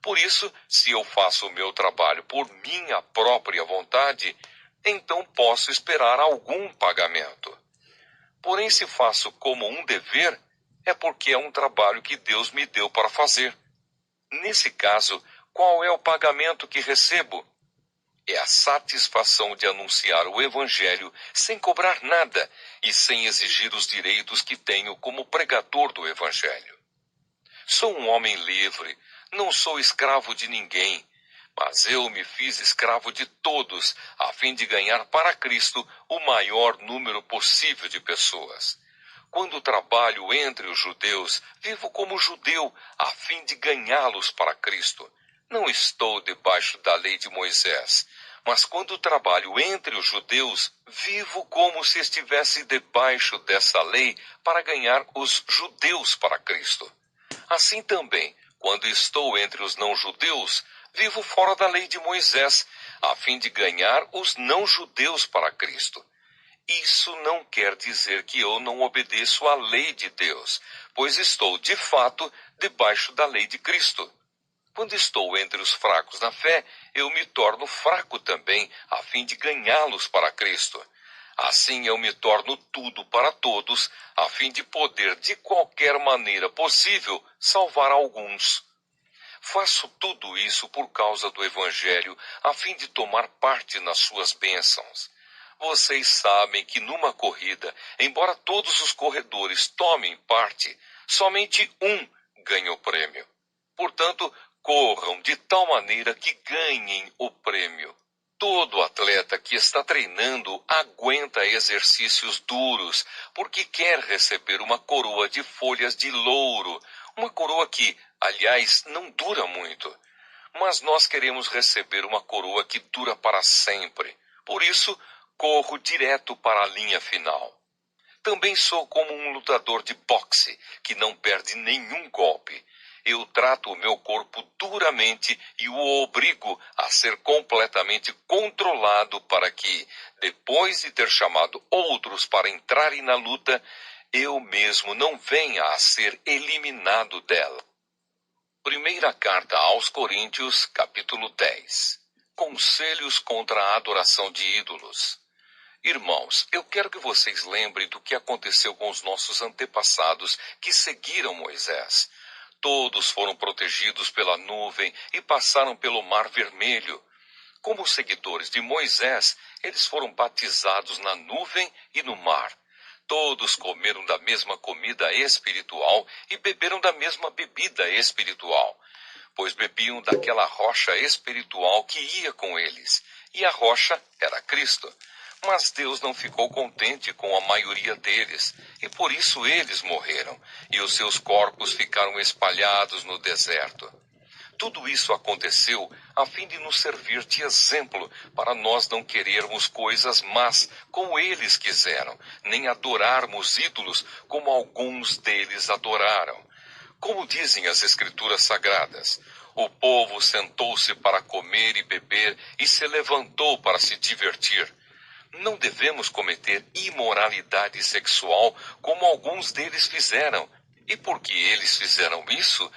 [SPEAKER 1] Por isso, se eu faço o meu trabalho por minha própria vontade, então posso esperar algum pagamento. Porém, se faço como um dever, é porque é um trabalho que Deus me deu para fazer. Nesse caso, qual é o pagamento que recebo? É a satisfação de anunciar o Evangelho sem cobrar nada e sem exigir os direitos que tenho como pregador do Evangelho. Sou um homem livre, não sou escravo de ninguém, mas eu me fiz escravo de todos, a fim de ganhar para Cristo o maior número possível de pessoas. Quando trabalho entre os judeus, vivo como judeu, a fim de ganhá-los para Cristo. Não estou debaixo da lei de Moisés, mas quando trabalho entre os judeus, vivo como se estivesse debaixo dessa lei para ganhar os judeus para Cristo. Assim também, quando estou entre os não-judeus, vivo fora da lei de Moisés, a fim de ganhar os não-judeus para Cristo. Isso não quer dizer que eu não obedeço à lei de Deus, pois estou, de fato, debaixo da lei de Cristo. Quando estou entre os fracos na fé, eu me torno fraco também, a fim de ganhá-los para Cristo. Assim eu me torno tudo para todos, a fim de poder, de qualquer maneira possível, salvar alguns. Faço tudo isso por causa do Evangelho, a fim de tomar parte nas suas bênçãos. Vocês sabem que numa corrida, embora todos os corredores tomem parte, somente um ganha o prêmio. Portanto, corram de tal maneira que ganhem o prêmio. Todo atleta que está treinando aguenta exercícios duros, porque quer receber uma coroa de folhas de louro, uma coroa que, aliás, não dura muito. Mas nós queremos receber uma coroa que dura para sempre. Por isso, corro direto para a linha final. Também sou como um lutador de boxe, que não perde nenhum golpe. Eu trato o meu corpo duramente e o obrigo a ser completamente controlado para que, depois de ter chamado outros para entrarem na luta, eu mesmo não venha a ser eliminado dela. Primeira carta aos Coríntios, capítulo 10. Conselhos contra a adoração de ídolos. Irmãos, eu quero que vocês lembrem do que aconteceu com os nossos antepassados que seguiram Moisés. Todos foram protegidos pela nuvem e passaram pelo Mar Vermelho. Como seguidores de Moisés, eles foram batizados na nuvem e no mar. Todos comeram da mesma comida espiritual e beberam da mesma bebida espiritual, pois bebiam daquela rocha espiritual que ia com eles, e a rocha era Cristo. Mas Deus não ficou contente com a maioria deles, e por isso eles morreram, e os seus corpos ficaram espalhados no deserto. Tudo isso aconteceu a fim de nos servir de exemplo para nós não querermos coisas más como eles quiseram, nem adorarmos ídolos como alguns deles adoraram. Como dizem as Escrituras Sagradas, o povo sentou-se para comer e beber e se levantou para se divertir. Não devemos cometer imoralidade sexual como alguns deles fizeram. E porque eles fizeram isso,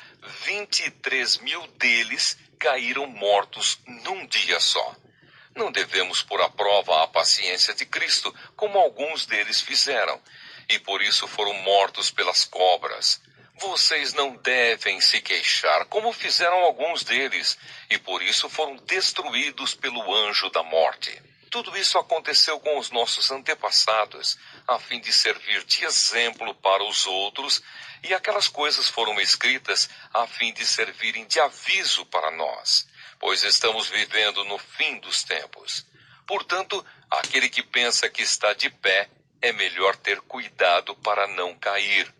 [SPEAKER 1] 23 mil deles caíram mortos num dia só. Não devemos pôr à prova a paciência de Cristo, como alguns deles fizeram, e por isso foram mortos pelas cobras. Vocês não devem se queixar, como fizeram alguns deles, e por isso foram destruídos pelo anjo da morte. Tudo isso aconteceu com os nossos antepassados, a fim de servir de exemplo para os outros, e aquelas coisas foram escritas a fim de servirem de aviso para nós, pois estamos vivendo no fim dos tempos. Portanto, aquele que pensa que está de pé, é melhor ter cuidado para não cair.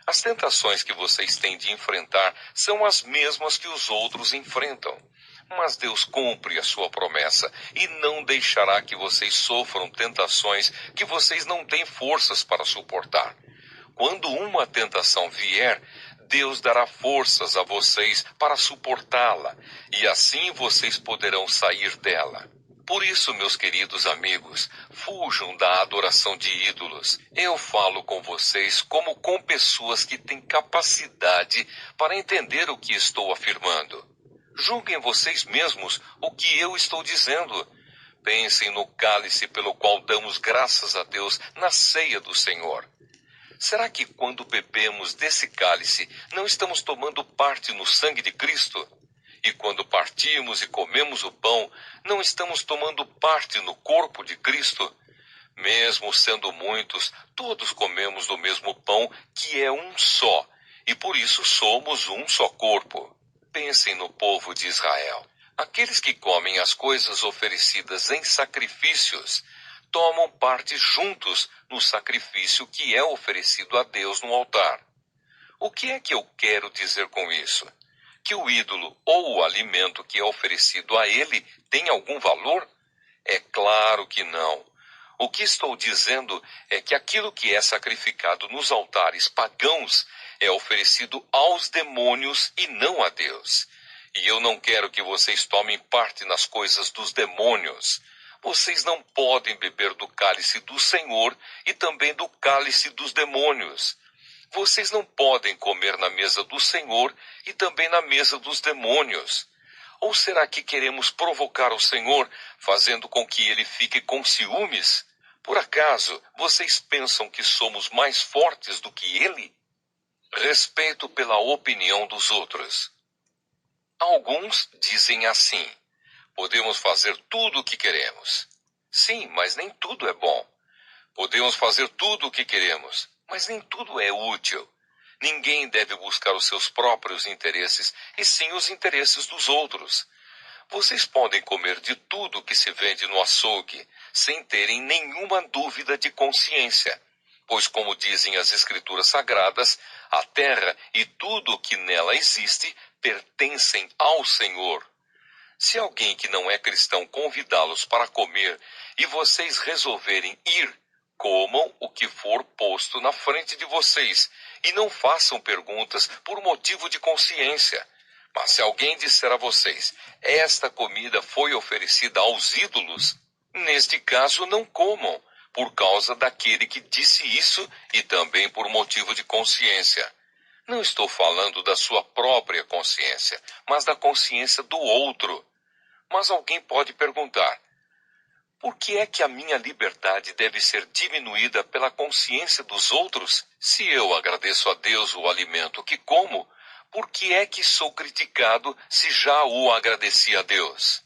[SPEAKER 1] As tentações que vocês têm de enfrentar são as mesmas que os outros enfrentam. Mas Deus cumpre a sua promessa e não deixará que vocês sofram tentações que vocês não têm forças para suportar. Quando uma tentação vier, Deus dará forças a vocês para suportá-la, e assim vocês poderão sair dela. Por isso, meus queridos amigos, fujam da adoração de ídolos. Eu falo com vocês como com pessoas que têm capacidade para entender o que estou afirmando. Julguem vocês mesmos o que eu estou dizendo. Pensem no cálice pelo qual damos graças a Deus na ceia do Senhor. Será que quando bebemos desse cálice, não estamos tomando parte no sangue de Cristo? E quando partimos e comemos o pão, não estamos tomando parte no corpo de Cristo? Mesmo sendo muitos, todos comemos do mesmo pão, que é um só, e por isso somos um só corpo. Pensem no povo de Israel. Aqueles que comem as coisas oferecidas em sacrifícios tomam parte juntos no sacrifício que é oferecido a Deus no altar. O que é que eu quero dizer com isso? Que o ídolo ou o alimento que é oferecido a ele tem algum valor? É claro que não. O que estou dizendo é que aquilo que é sacrificado nos altares pagãos é oferecido aos demônios e não a Deus. E eu não quero que vocês tomem parte nas coisas dos demônios. Vocês não podem beber do cálice do Senhor e também do cálice dos demônios. Vocês não podem comer na mesa do Senhor e também na mesa dos demônios. Ou será que queremos provocar o Senhor, fazendo com que ele fique com ciúmes? Por acaso, vocês pensam que somos mais fortes do que ele? Respeito pela opinião dos outros. Alguns dizem assim: podemos fazer tudo o que queremos. Sim, mas nem tudo é bom. Podemos fazer tudo o que queremos, mas nem tudo é útil. Ninguém deve buscar os seus próprios interesses, e sim os interesses dos outros. Vocês podem comer de tudo que se vende no açougue, sem terem nenhuma dúvida de consciência. Pois, como dizem as Escrituras Sagradas, a terra e tudo o que nela existe pertencem ao Senhor. Se alguém que não é cristão convidá-los para comer e vocês resolverem ir, comam o que for posto na frente de vocês e não façam perguntas por motivo de consciência. Mas se alguém disser a vocês: esta comida foi oferecida aos ídolos, neste caso não comam, por causa daquele que disse isso e também por motivo de consciência. Não estou falando da sua própria consciência, mas da consciência do outro. Mas alguém pode perguntar: por que é que a minha liberdade deve ser diminuída pela consciência dos outros? Se eu agradeço a Deus o alimento que como, por que é que sou criticado se já o agradeci a Deus?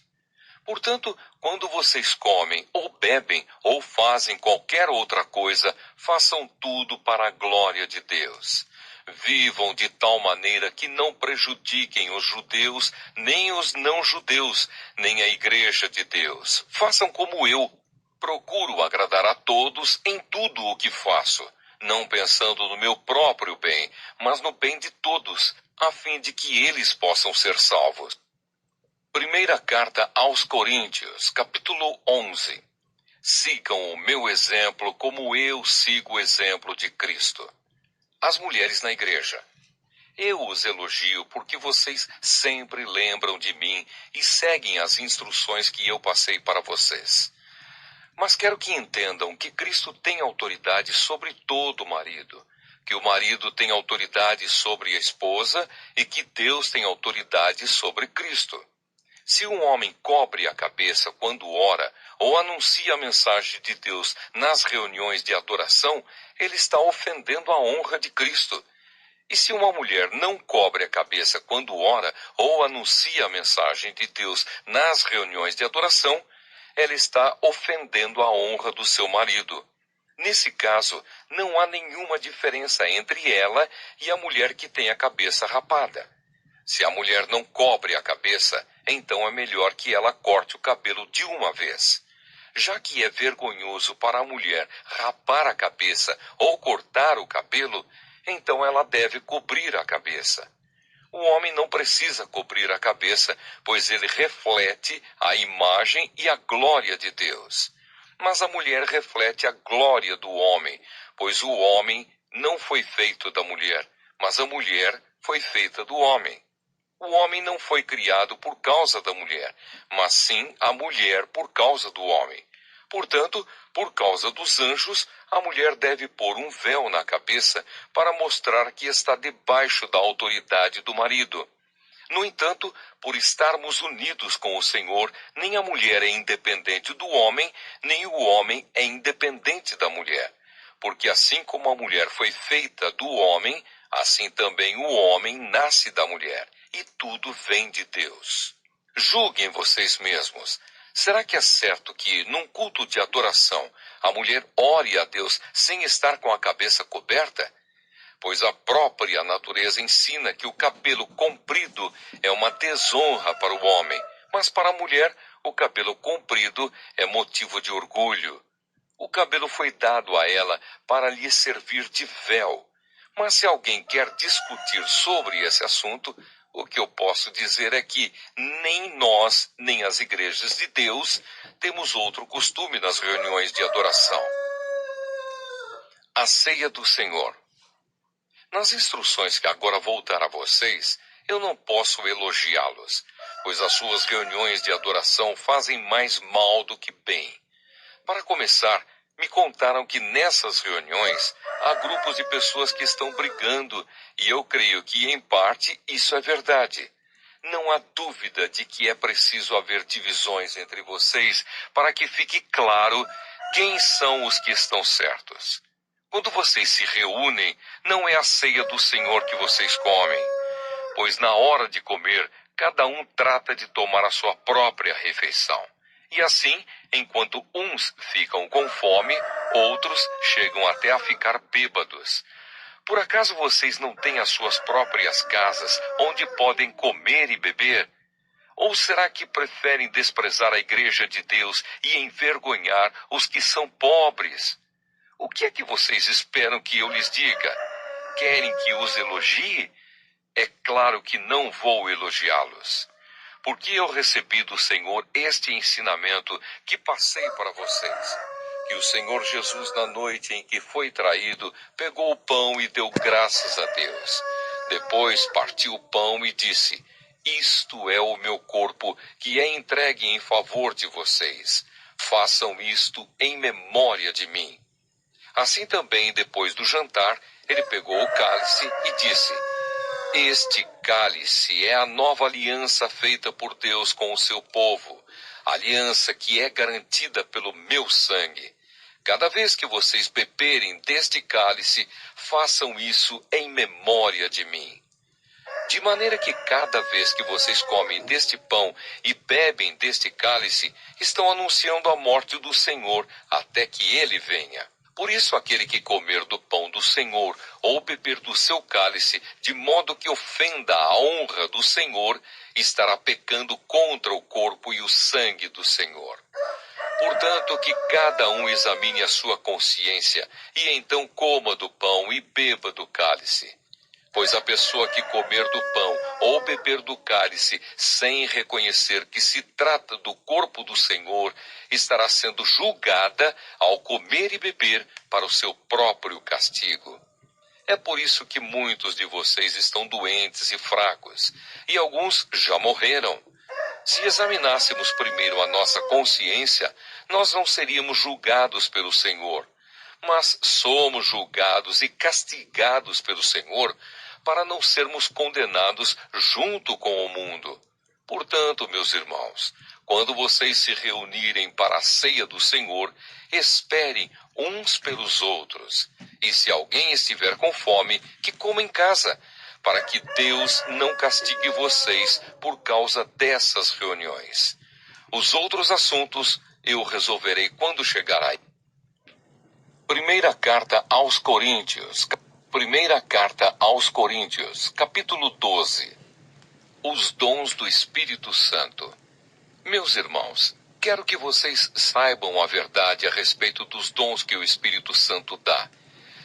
[SPEAKER 1] Portanto, quando vocês comem, ou bebem, ou fazem qualquer outra coisa, façam tudo para a glória de Deus. Vivam de tal maneira que não prejudiquem os judeus, nem os não-judeus, nem a igreja de Deus. Façam como eu. Procuro agradar a todos em tudo o que faço, não pensando no meu próprio bem, mas no bem de todos, a fim de que eles possam ser salvos. Primeira carta aos Coríntios, capítulo 11. Sigam o meu exemplo como eu sigo o exemplo de Cristo. As mulheres na igreja. Eu os elogio porque vocês sempre lembram de mim e seguem as instruções que eu passei para vocês. Mas quero que entendam que Cristo tem autoridade sobre todo marido, que o marido tem autoridade sobre a esposa e que Deus tem autoridade sobre Cristo. Se um homem cobre a cabeça quando ora ou anuncia a mensagem de Deus nas reuniões de adoração, ele está ofendendo a honra de Cristo. E se uma mulher não cobre a cabeça quando ora ou anuncia a mensagem de Deus nas reuniões de adoração, ela está ofendendo a honra do seu marido. Nesse caso, não há nenhuma diferença entre ela e a mulher que tem a cabeça rapada. Se a mulher não cobre a cabeça, então é melhor que ela corte o cabelo de uma vez. Já que é vergonhoso para a mulher rapar a cabeça ou cortar o cabelo, então ela deve cobrir a cabeça. O homem não precisa cobrir a cabeça, pois ele reflete a imagem e a glória de Deus. Mas a mulher reflete a glória do homem, pois o homem não foi feito da mulher, mas a mulher foi feita do homem. O homem não foi criado por causa da mulher, mas sim a mulher por causa do homem. Portanto, por causa dos anjos, a mulher deve pôr um véu na cabeça para mostrar que está debaixo da autoridade do marido. No entanto, por estarmos unidos com o Senhor, nem a mulher é independente do homem, nem o homem é independente da mulher. Porque assim como a mulher foi feita do homem, assim também o homem nasce da mulher, e tudo vem de Deus. Julguem vocês mesmos. Será que é certo que, num culto de adoração, a mulher ore a Deus sem estar com a cabeça coberta? Pois a própria natureza ensina que o cabelo comprido é uma desonra para o homem, mas para a mulher o cabelo comprido é motivo de orgulho. O cabelo foi dado a ela para lhe servir de véu. Mas se alguém quer discutir sobre esse assunto, o que eu posso dizer é que nem nós, nem as igrejas de Deus, temos outro costume nas reuniões de adoração. A ceia do Senhor. Nas instruções que agora vou dar a vocês, eu não posso elogiá-los, pois as suas reuniões de adoração fazem mais mal do que bem. Para começar, me contaram que nessas reuniões há grupos de pessoas que estão brigando, e eu creio que, em parte, isso é verdade. Não há dúvida de que é preciso haver divisões entre vocês para que fique claro quem são os que estão certos. Quando vocês se reúnem, não é a ceia do Senhor que vocês comem, pois na hora de comer, cada um trata de tomar a sua própria refeição. E assim, enquanto uns ficam com fome, outros chegam até a ficar bêbados. Por acaso vocês não têm as suas próprias casas onde podem comer e beber? Ou será que preferem desprezar a igreja de Deus e envergonhar os que são pobres? O que é que vocês esperam que eu lhes diga? Querem que os elogie? É claro que não vou elogiá-los, porque eu recebi do Senhor este ensinamento que passei para vocês. Que o Senhor Jesus, na noite em que foi traído, pegou o pão e deu graças a Deus. Depois partiu o pão e disse: Isto é o meu corpo, que é entregue em favor de vocês. Façam isto em memória de mim. Assim também, depois do jantar, ele pegou o cálice e disse: Este cálice é a nova aliança feita por Deus com o seu povo, aliança que é garantida pelo meu sangue. Cada vez que vocês beberem deste cálice, façam isso em memória de mim. De maneira que cada vez que vocês comem deste pão e bebem deste cálice, estão anunciando a morte do Senhor até que ele venha. Por isso, aquele que comer do pão do Senhor ou beber do seu cálice, de modo que ofenda a honra do Senhor, estará pecando contra o corpo e o sangue do Senhor. Portanto, que cada um examine a sua consciência, e então coma do pão e beba do cálice. Pois a pessoa que comer do pão ou beber do cálice sem reconhecer que se trata do corpo do Senhor, estará sendo julgada ao comer e beber para o seu próprio castigo. É por isso que muitos de vocês estão doentes e fracos, e alguns já morreram. Se examinássemos primeiro a nossa consciência, nós não seríamos julgados pelo Senhor, mas somos julgados e castigados pelo Senhor para não sermos condenados junto com o mundo. Portanto, meus irmãos, quando vocês se reunirem para a ceia do Senhor, esperem uns pelos outros. E se alguém estiver com fome, que coma em casa, para que Deus não castigue vocês por causa dessas reuniões. Os outros assuntos eu resolverei quando chegar aí. Primeira carta aos Coríntios. Primeira carta aos Coríntios, capítulo 12. Os dons do Espírito Santo. Meus irmãos, quero que vocês saibam a verdade a respeito dos dons que o Espírito Santo dá.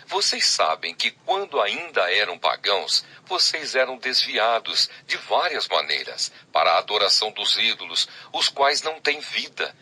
[SPEAKER 1] Vocês sabem que quando ainda eram pagãos, vocês eram desviados de várias maneiras para a adoração dos ídolos, os quais não têm vida.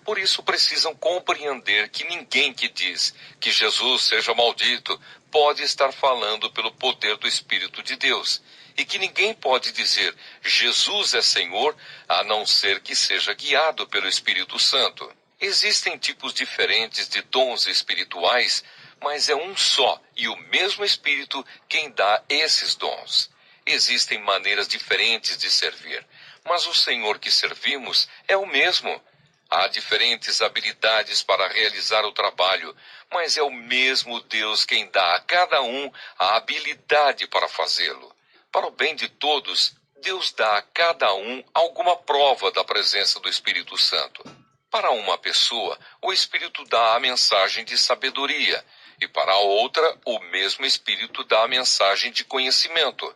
[SPEAKER 1] Por isso precisam compreender que ninguém que diz que Jesus seja maldito pode estar falando pelo poder do Espírito de Deus. E que ninguém pode dizer Jesus é Senhor a não ser que seja guiado pelo Espírito Santo. Existem tipos diferentes de dons espirituais, mas é um só e o mesmo Espírito quem dá esses dons. Existem maneiras diferentes de servir, mas o Senhor que servimos é o mesmo. Há diferentes habilidades para realizar o trabalho, mas é o mesmo Deus quem dá a cada um a habilidade para fazê-lo. Para o bem de todos, Deus dá a cada um alguma prova da presença do Espírito Santo. Para uma pessoa, o Espírito dá a mensagem de sabedoria, e para a outra, o mesmo Espírito dá a mensagem de conhecimento.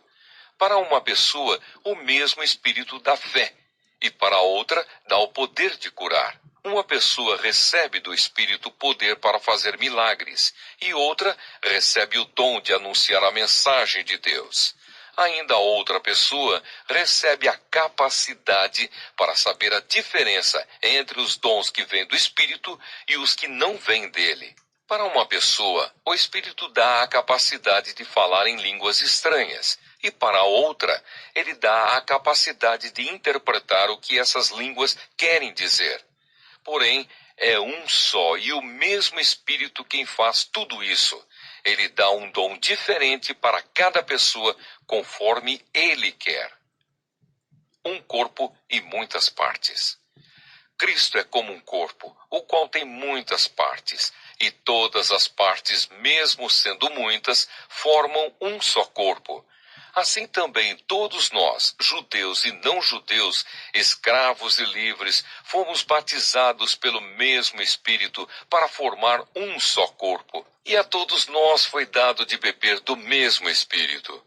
[SPEAKER 1] Para uma pessoa, o mesmo Espírito dá fé, e para a outra, dá o poder de curar. Uma pessoa recebe do Espírito poder para fazer milagres, e outra recebe o dom de anunciar a mensagem de Deus. Ainda outra pessoa recebe a capacidade para saber a diferença entre os dons que vêm do Espírito e os que não vêm dele. Para uma pessoa, o Espírito dá a capacidade de falar em línguas estranhas, e para outra, ele dá a capacidade de interpretar o que essas línguas querem dizer. Porém, é um só e o mesmo Espírito quem faz tudo isso. Ele dá um dom diferente para cada pessoa, conforme ele quer. Um corpo e muitas partes. Cristo é como um corpo, o qual tem muitas partes, e todas as partes, mesmo sendo muitas, formam um só corpo. Assim também todos nós, judeus e não judeus, escravos e livres, fomos batizados pelo mesmo Espírito para formar um só corpo. E a todos nós foi dado de beber do mesmo Espírito.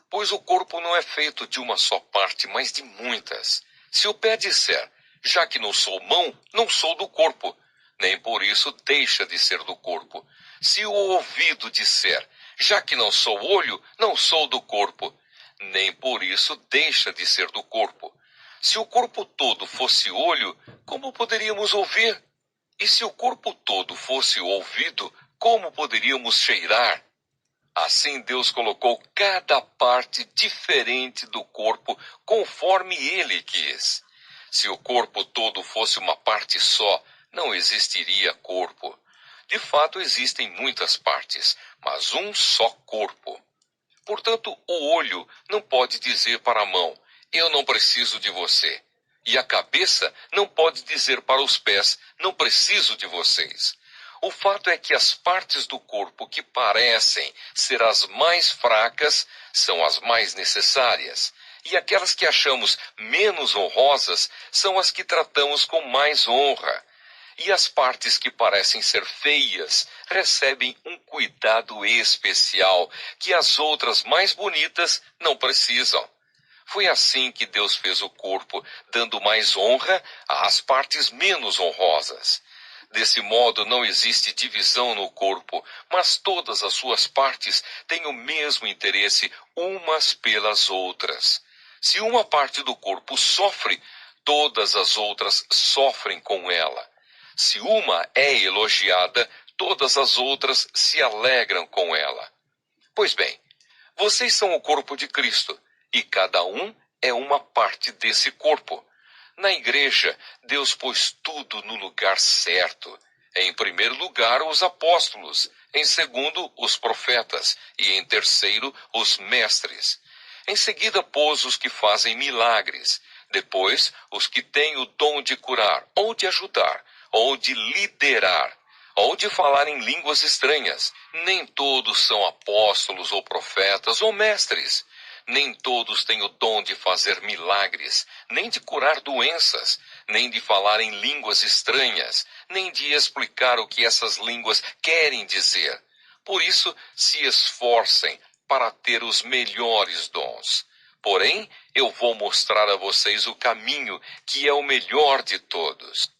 [SPEAKER 1] Pois o corpo não é feito de uma só parte, mas de muitas. Se o pé disser, já que não sou mão, não sou do corpo, nem por isso deixa de ser do corpo. Se o ouvido disser, já que não sou olho, não sou do corpo, nem por isso deixa de ser do corpo. Se o corpo todo fosse olho, como poderíamos ouvir? E se o corpo todo fosse ouvido, como poderíamos cheirar? Assim Deus colocou cada parte diferente do corpo conforme ele quis. Se o corpo todo fosse uma parte só, não existiria corpo. De fato, existem muitas partes, mas um só corpo. Portanto, o olho não pode dizer para a mão, eu não preciso de você. E a cabeça não pode dizer para os pés, não preciso de vocês. O fato é que as partes do corpo que parecem ser as mais fracas são as mais necessárias. E aquelas que achamos menos honrosas são as que tratamos com mais honra. E as partes que parecem ser feias recebem um cuidado especial que as outras mais bonitas não precisam. Foi assim que Deus fez o corpo, dando mais honra às partes menos honrosas. Desse modo, não existe divisão no corpo, mas todas as suas partes têm o mesmo interesse umas pelas outras. Se uma parte do corpo sofre, todas as outras sofrem com ela. Se uma é elogiada, todas as outras se alegram com ela. Pois bem, vocês são o corpo de Cristo, e cada um é uma parte desse corpo. Na igreja, Deus pôs tudo no lugar certo. Em primeiro lugar, os apóstolos. Em segundo, os profetas. E em terceiro, os mestres. Em seguida, pôs os que fazem milagres. Depois, os que têm o dom de curar, ou de ajudar, ou de liderar, ou de falar em línguas estranhas. Nem todos são apóstolos ou profetas ou mestres. Nem todos têm o dom de fazer milagres, nem de curar doenças, nem de falar em línguas estranhas, nem de explicar o que essas línguas querem dizer. Por isso, se esforcem para ter os melhores dons. Porém, eu vou mostrar a vocês o caminho que é o melhor de todos.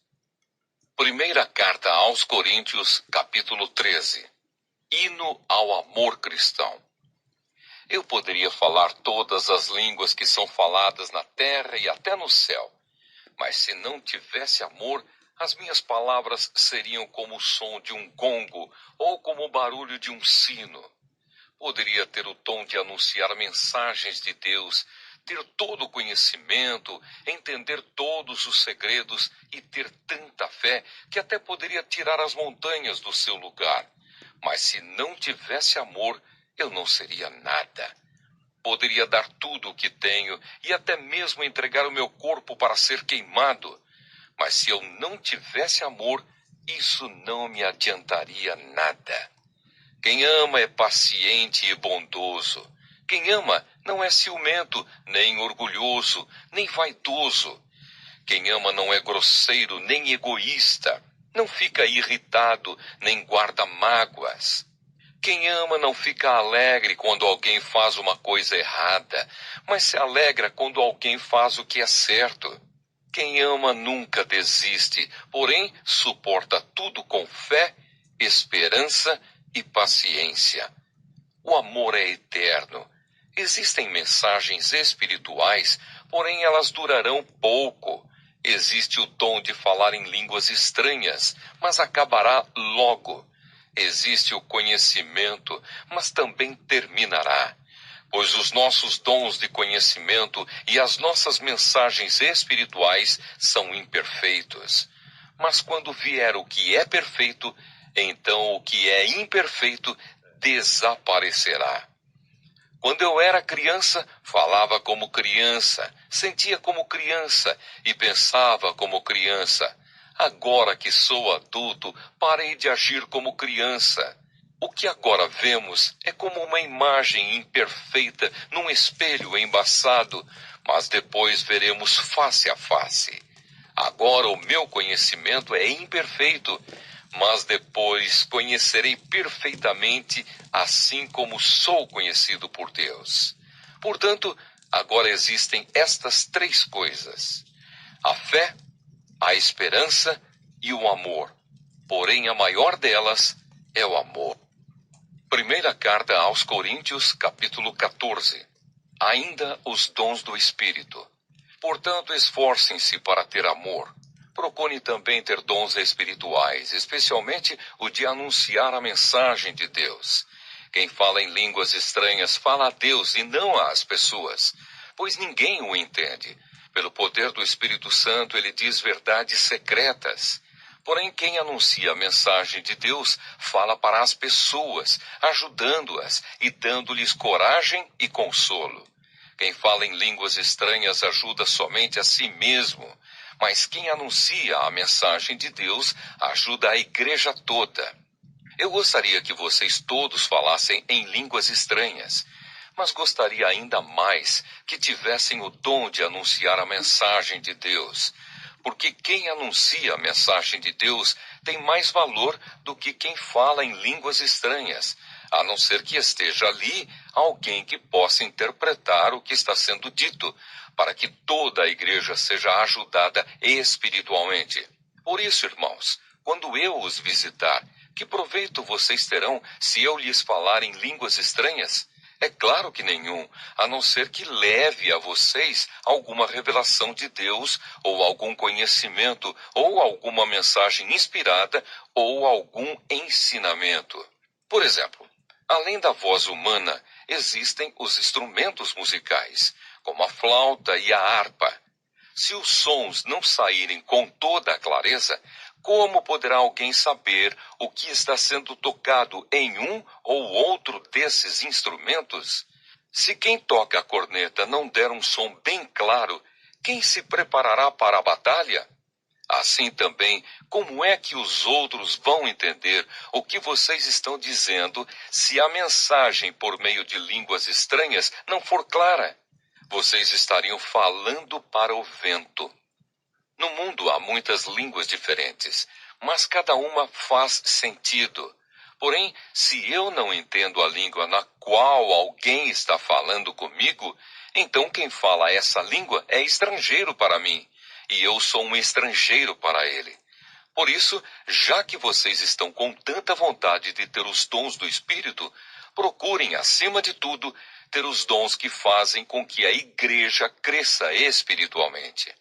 [SPEAKER 1] Primeira carta aos Coríntios, capítulo 13. Hino ao amor cristão. Eu poderia falar todas as línguas que são faladas na terra e até no céu, mas se não tivesse amor, as minhas palavras seriam como o som de um gongo ou como o barulho de um sino. Poderia ter o dom de anunciar mensagens de Deus, ter todo o conhecimento, entender todos os segredos e ter tanta fé que até poderia tirar as montanhas do seu lugar. Mas se não tivesse amor, eu não seria nada. Poderia dar tudo o que tenho e até mesmo entregar o meu corpo para ser queimado. Mas se eu não tivesse amor, isso não me adiantaria nada. Quem ama é paciente e bondoso. Quem ama não é ciumento, nem orgulhoso, nem vaidoso. Quem ama não é grosseiro, nem egoísta. Não fica irritado, nem guarda mágoas. Quem ama não fica alegre quando alguém faz uma coisa errada, mas se alegra quando alguém faz o que é certo. Quem ama nunca desiste, porém suporta tudo com fé, esperança e paciência. O amor é eterno. Existem mensagens espirituais, porém elas durarão pouco. Existe o dom de falar em línguas estranhas, mas acabará logo. Existe o conhecimento, mas também terminará. Pois os nossos dons de conhecimento e as nossas mensagens espirituais são imperfeitos. Mas quando vier o que é perfeito, então o que é imperfeito desaparecerá. Quando eu era criança, falava como criança, sentia como criança e pensava como criança. Agora que sou adulto, parei de agir como criança. O que agora vemos é como uma imagem imperfeita num espelho embaçado, mas depois veremos face a face. Agora o meu conhecimento é imperfeito, mas depois conhecerei perfeitamente, assim como sou conhecido por Deus. Portanto, agora existem estas três coisas: a fé, a esperança e o amor. Porém, a maior delas é o amor. Primeira carta aos Coríntios, capítulo 14. Ainda os dons do Espírito. Portanto, esforcem-se para ter amor. Procurem também ter dons espirituais, especialmente o de anunciar a mensagem de Deus. Quem fala em línguas estranhas fala a Deus e não às pessoas, pois ninguém o entende. Pelo poder do Espírito Santo, ele diz verdades secretas. Porém, quem anuncia a mensagem de Deus fala para as pessoas, ajudando-as e dando-lhes coragem e consolo. Quem fala em línguas estranhas ajuda somente a si mesmo, mas quem anuncia a mensagem de Deus ajuda a igreja toda. Eu gostaria que vocês todos falassem em línguas estranhas, mas gostaria ainda mais que tivessem o dom de anunciar a mensagem de Deus. Porque quem anuncia a mensagem de Deus tem mais valor do que quem fala em línguas estranhas, a não ser que esteja ali alguém que possa interpretar o que está sendo dito, para que toda a igreja seja ajudada espiritualmente. Por isso, irmãos, quando eu os visitar, que proveito vocês terão se eu lhes falar em línguas estranhas? É claro que nenhum, a não ser que leve a vocês alguma revelação de Deus, ou algum conhecimento, ou alguma mensagem inspirada, ou algum ensinamento. Por exemplo, além da voz humana, existem os instrumentos musicais, como a flauta e a harpa. Se os sons não saírem com toda a clareza, como poderá alguém saber o que está sendo tocado em um ou outro desses instrumentos? Se quem toca a corneta não der um som bem claro, quem se preparará para a batalha? Assim também, como é que os outros vão entender o que vocês estão dizendo se a mensagem por meio de línguas estranhas não for clara? Vocês estariam falando para o vento. No mundo há muitas línguas diferentes, mas cada uma faz sentido. Porém, se eu não entendo a língua na qual alguém está falando comigo, então quem fala essa língua é estrangeiro para mim, e eu sou um estrangeiro para ele. Por isso, já que vocês estão com tanta vontade de ter os dons do Espírito, procurem, acima de tudo, ter os dons que fazem com que a igreja cresça espiritualmente.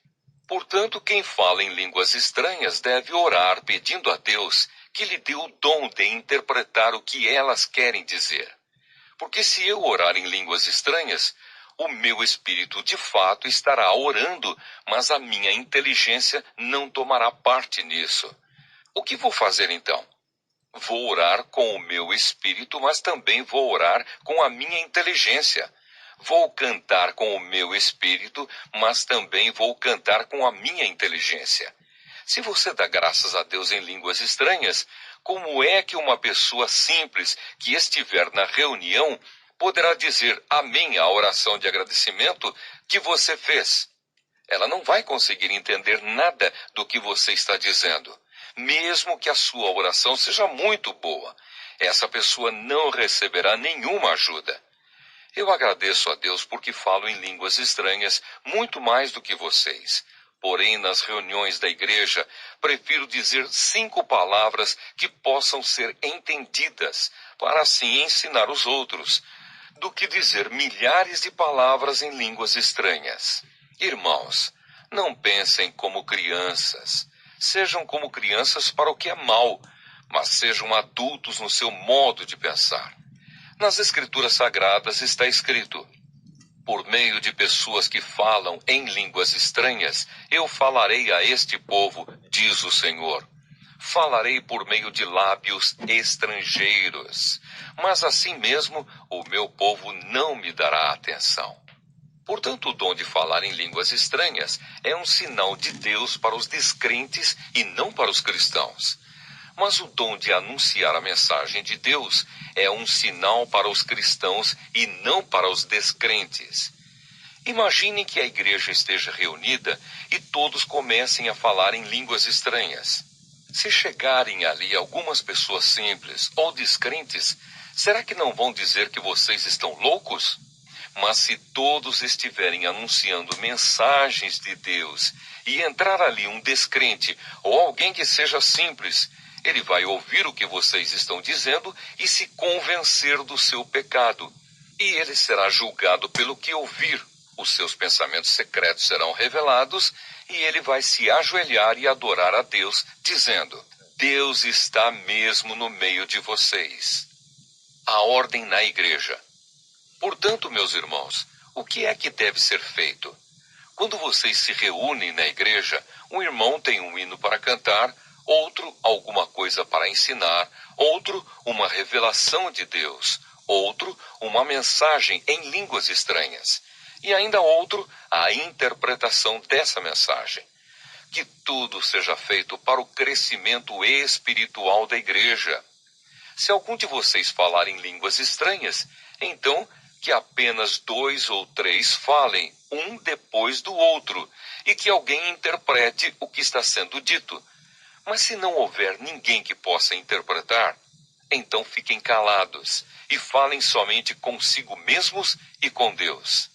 [SPEAKER 1] Portanto, quem fala em línguas estranhas deve orar pedindo a Deus que lhe dê o dom de interpretar o que elas querem dizer. Porque se eu orar em línguas estranhas, o meu espírito de fato estará orando, mas a minha inteligência não tomará parte nisso. O que vou fazer então? Vou orar com o meu espírito, mas também vou orar com a minha inteligência. Vou cantar com o meu espírito, mas também vou cantar com a minha inteligência. Se você dá graças a Deus em línguas estranhas, como é que uma pessoa simples que estiver na reunião poderá dizer amém à oração de agradecimento que você fez? Ela não vai conseguir entender nada do que você está dizendo, mesmo que a sua oração seja muito boa. Essa pessoa não receberá nenhuma ajuda. Eu agradeço a Deus porque falo em línguas estranhas muito mais do que vocês. Porém, nas reuniões da igreja, prefiro dizer 5 palavras que possam ser entendidas, para assim ensinar os outros, do que dizer milhares de palavras em línguas estranhas. Irmãos, não pensem como crianças. Sejam como crianças para o que é mau, mas sejam adultos no seu modo de pensar. Nas Escrituras Sagradas está escrito: por meio de pessoas que falam em línguas estranhas, eu falarei a este povo, diz o Senhor. Falarei por meio de lábios estrangeiros, mas assim mesmo o meu povo não me dará atenção. Portanto, o dom de falar em línguas estranhas é um sinal de Deus para os descrentes e não para os cristãos. Mas o dom de anunciar a mensagem de Deus é um sinal para os cristãos e não para os descrentes. Imaginem que a igreja esteja reunida e todos comecem a falar em línguas estranhas. Se chegarem ali algumas pessoas simples ou descrentes, será que não vão dizer que vocês estão loucos? Mas se todos estiverem anunciando mensagens de Deus e entrar ali um descrente ou alguém que seja simples, ele vai ouvir o que vocês estão dizendo e se convencer do seu pecado. E ele será julgado pelo que ouvir. Os seus pensamentos secretos serão revelados e ele vai se ajoelhar e adorar a Deus, dizendo: Deus está mesmo no meio de vocês. A ordem na igreja. Portanto, meus irmãos, o que é que deve ser feito? Quando vocês se reúnem na igreja, um irmão tem um hino para cantar, outro alguma coisa para ensinar, outro uma revelação de Deus, outro uma mensagem em línguas estranhas, e ainda outro a interpretação dessa mensagem. Que tudo seja feito para o crescimento espiritual da igreja. Se algum de vocês falar em línguas estranhas, então que apenas 2 ou 3 falem, um depois do outro, e que alguém interprete o que está sendo dito. Mas se não houver ninguém que possa interpretar, então fiquem calados e falem somente consigo mesmos e com Deus.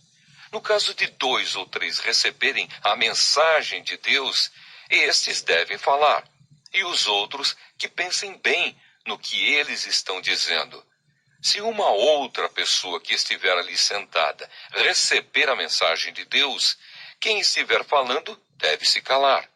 [SPEAKER 1] No caso de 2 ou 3 receberem a mensagem de Deus, estes devem falar, e os outros que pensem bem no que eles estão dizendo. Se uma outra pessoa que estiver ali sentada receber a mensagem de Deus, quem estiver falando deve se calar.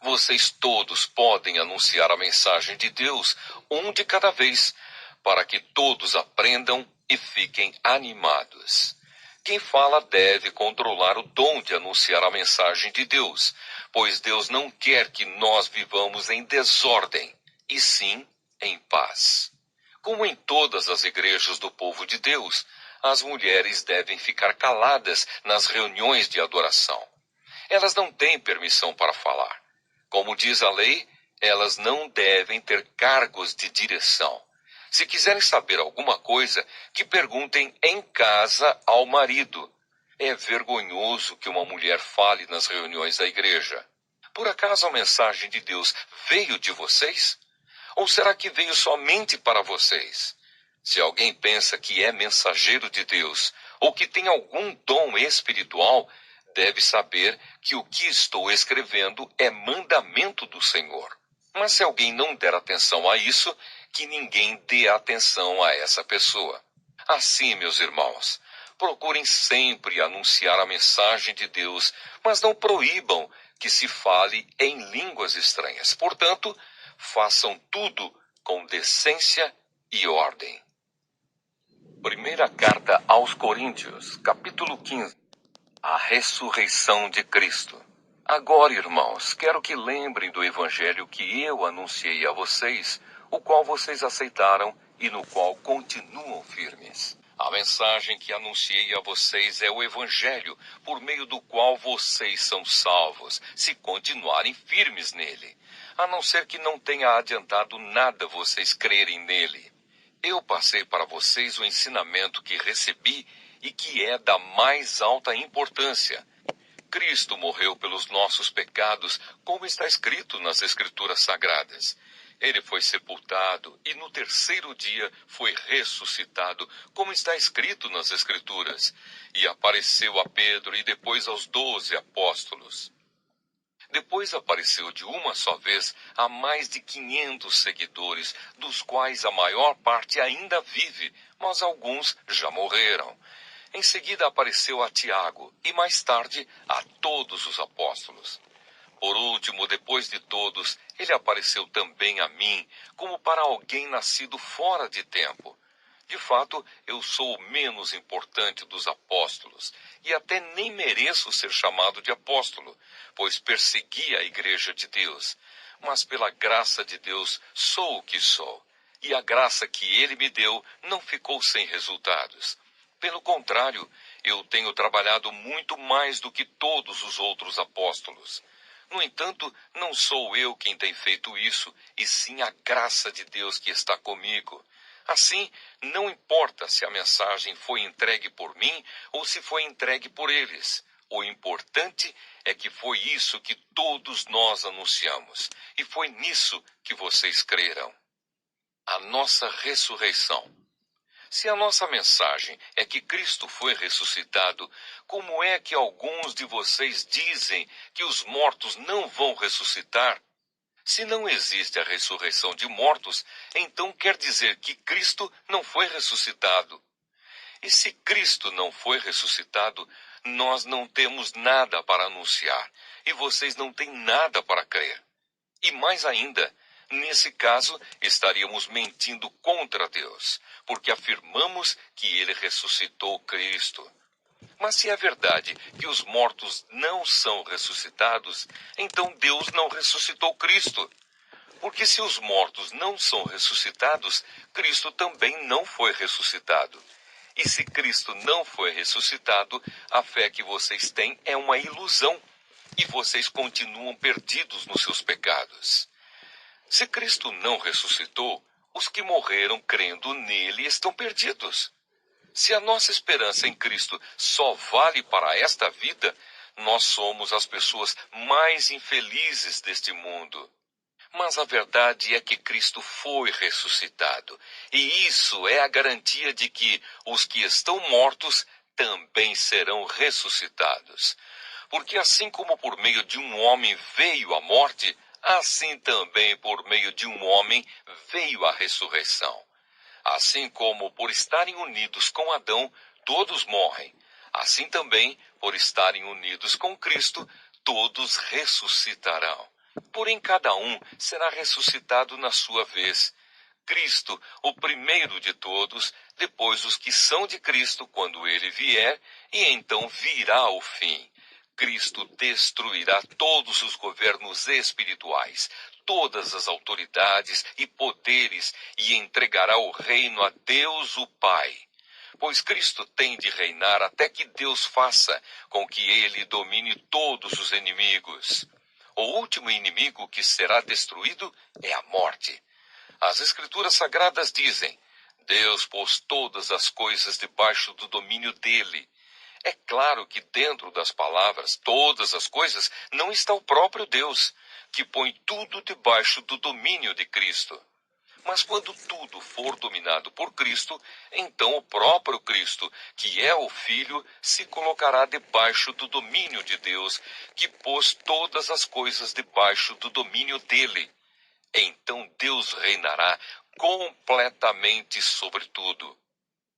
[SPEAKER 1] Vocês todos podem anunciar a mensagem de Deus, um de cada vez, para que todos aprendam e fiquem animados. Quem fala deve controlar o dom de anunciar a mensagem de Deus, pois Deus não quer que nós vivamos em desordem, e sim em paz. Como em todas as igrejas do povo de Deus, as mulheres devem ficar caladas nas reuniões de adoração. Elas não têm permissão para falar. Como diz a lei, elas não devem ter cargos de direção. Se quiserem saber alguma coisa, que perguntem em casa ao marido. É vergonhoso que uma mulher fale nas reuniões da igreja. Por acaso a mensagem de Deus veio de vocês? Ou será que veio somente para vocês? Se alguém pensa que é mensageiro de Deus ou que tem algum dom espiritual, deve saber que o que estou escrevendo é mandamento do Senhor. Mas se alguém não der atenção a isso, que ninguém dê atenção a essa pessoa. Assim, meus irmãos, procurem sempre anunciar a mensagem de Deus, mas não proíbam que se fale em línguas estranhas. Portanto, façam tudo com decência e ordem. Primeira carta aos Coríntios, capítulo 15. A ressurreição de Cristo. Agora, irmãos, quero que lembrem do evangelho que eu anunciei a vocês, o qual vocês aceitaram e no qual continuam firmes. A mensagem que anunciei a vocês é o evangelho, por meio do qual vocês são salvos, se continuarem firmes nele, a não ser que não tenha adiantado nada vocês crerem nele. Eu passei para vocês o ensinamento que recebi e que é da mais alta importância. Cristo morreu pelos nossos pecados, como está escrito nas Escrituras Sagradas. Ele foi sepultado e no terceiro dia foi ressuscitado, como está escrito nas Escrituras, e apareceu a Pedro e depois aos 12 apóstolos. Depois apareceu de uma só vez a mais de 500 seguidores, dos quais a maior parte ainda vive, mas alguns já morreram. Em seguida apareceu a Tiago e mais tarde a todos os apóstolos. Por último, depois de todos, ele apareceu também a mim, como para alguém nascido fora de tempo. De fato, eu sou o menos importante dos apóstolos, e até nem mereço ser chamado de apóstolo, pois persegui a igreja de Deus. Mas pela graça de Deus sou o que sou, e a graça que ele me deu não ficou sem resultados. Pelo contrário, eu tenho trabalhado muito mais do que todos os outros apóstolos. No entanto, não sou eu quem tem feito isso, e sim a graça de Deus que está comigo. Assim, não importa se a mensagem foi entregue por mim ou se foi entregue por eles. O importante é que foi isso que todos nós anunciamos, e foi nisso que vocês creram. A nossa ressurreição. Se a nossa mensagem é que Cristo foi ressuscitado, como é que alguns de vocês dizem que os mortos não vão ressuscitar? Se não existe a ressurreição de mortos, então quer dizer que Cristo não foi ressuscitado. E se Cristo não foi ressuscitado, nós não temos nada para anunciar, e vocês não têm nada para crer. E mais ainda, nesse caso, estaríamos mentindo contra Deus, porque afirmamos que ele ressuscitou Cristo. Mas se é verdade que os mortos não são ressuscitados, então Deus não ressuscitou Cristo. Porque se os mortos não são ressuscitados, Cristo também não foi ressuscitado. E se Cristo não foi ressuscitado, a fé que vocês têm é uma ilusão, e vocês continuam perdidos nos seus pecados. Se Cristo não ressuscitou, os que morreram crendo nele estão perdidos. Se a nossa esperança em Cristo só vale para esta vida, nós somos as pessoas mais infelizes deste mundo. Mas a verdade é que Cristo foi ressuscitado, e isso é a garantia de que os que estão mortos também serão ressuscitados. Porque assim como por meio de um homem veio a morte, assim também por meio de um homem veio a ressurreição. Assim como por estarem unidos com Adão, todos morrem, assim também, por estarem unidos com Cristo, todos ressuscitarão. Porém, cada um será ressuscitado na sua vez. Cristo, o primeiro de todos, depois os que são de Cristo quando ele vier, e então virá o fim. Cristo destruirá todos os governos espirituais, todas as autoridades e poderes, e entregará o reino a Deus o Pai. Pois Cristo tem de reinar até que Deus faça com que ele domine todos os inimigos. O último inimigo que será destruído é a morte. As Escrituras Sagradas dizem: Deus pôs todas as coisas debaixo do domínio dele. É claro que dentro das palavras todas as coisas não está o próprio Deus, que põe tudo debaixo do domínio de Cristo. Mas quando tudo for dominado por Cristo, então o próprio Cristo, que é o Filho, se colocará debaixo do domínio de Deus, que pôs todas as coisas debaixo do domínio dele. Então Deus reinará completamente sobre tudo.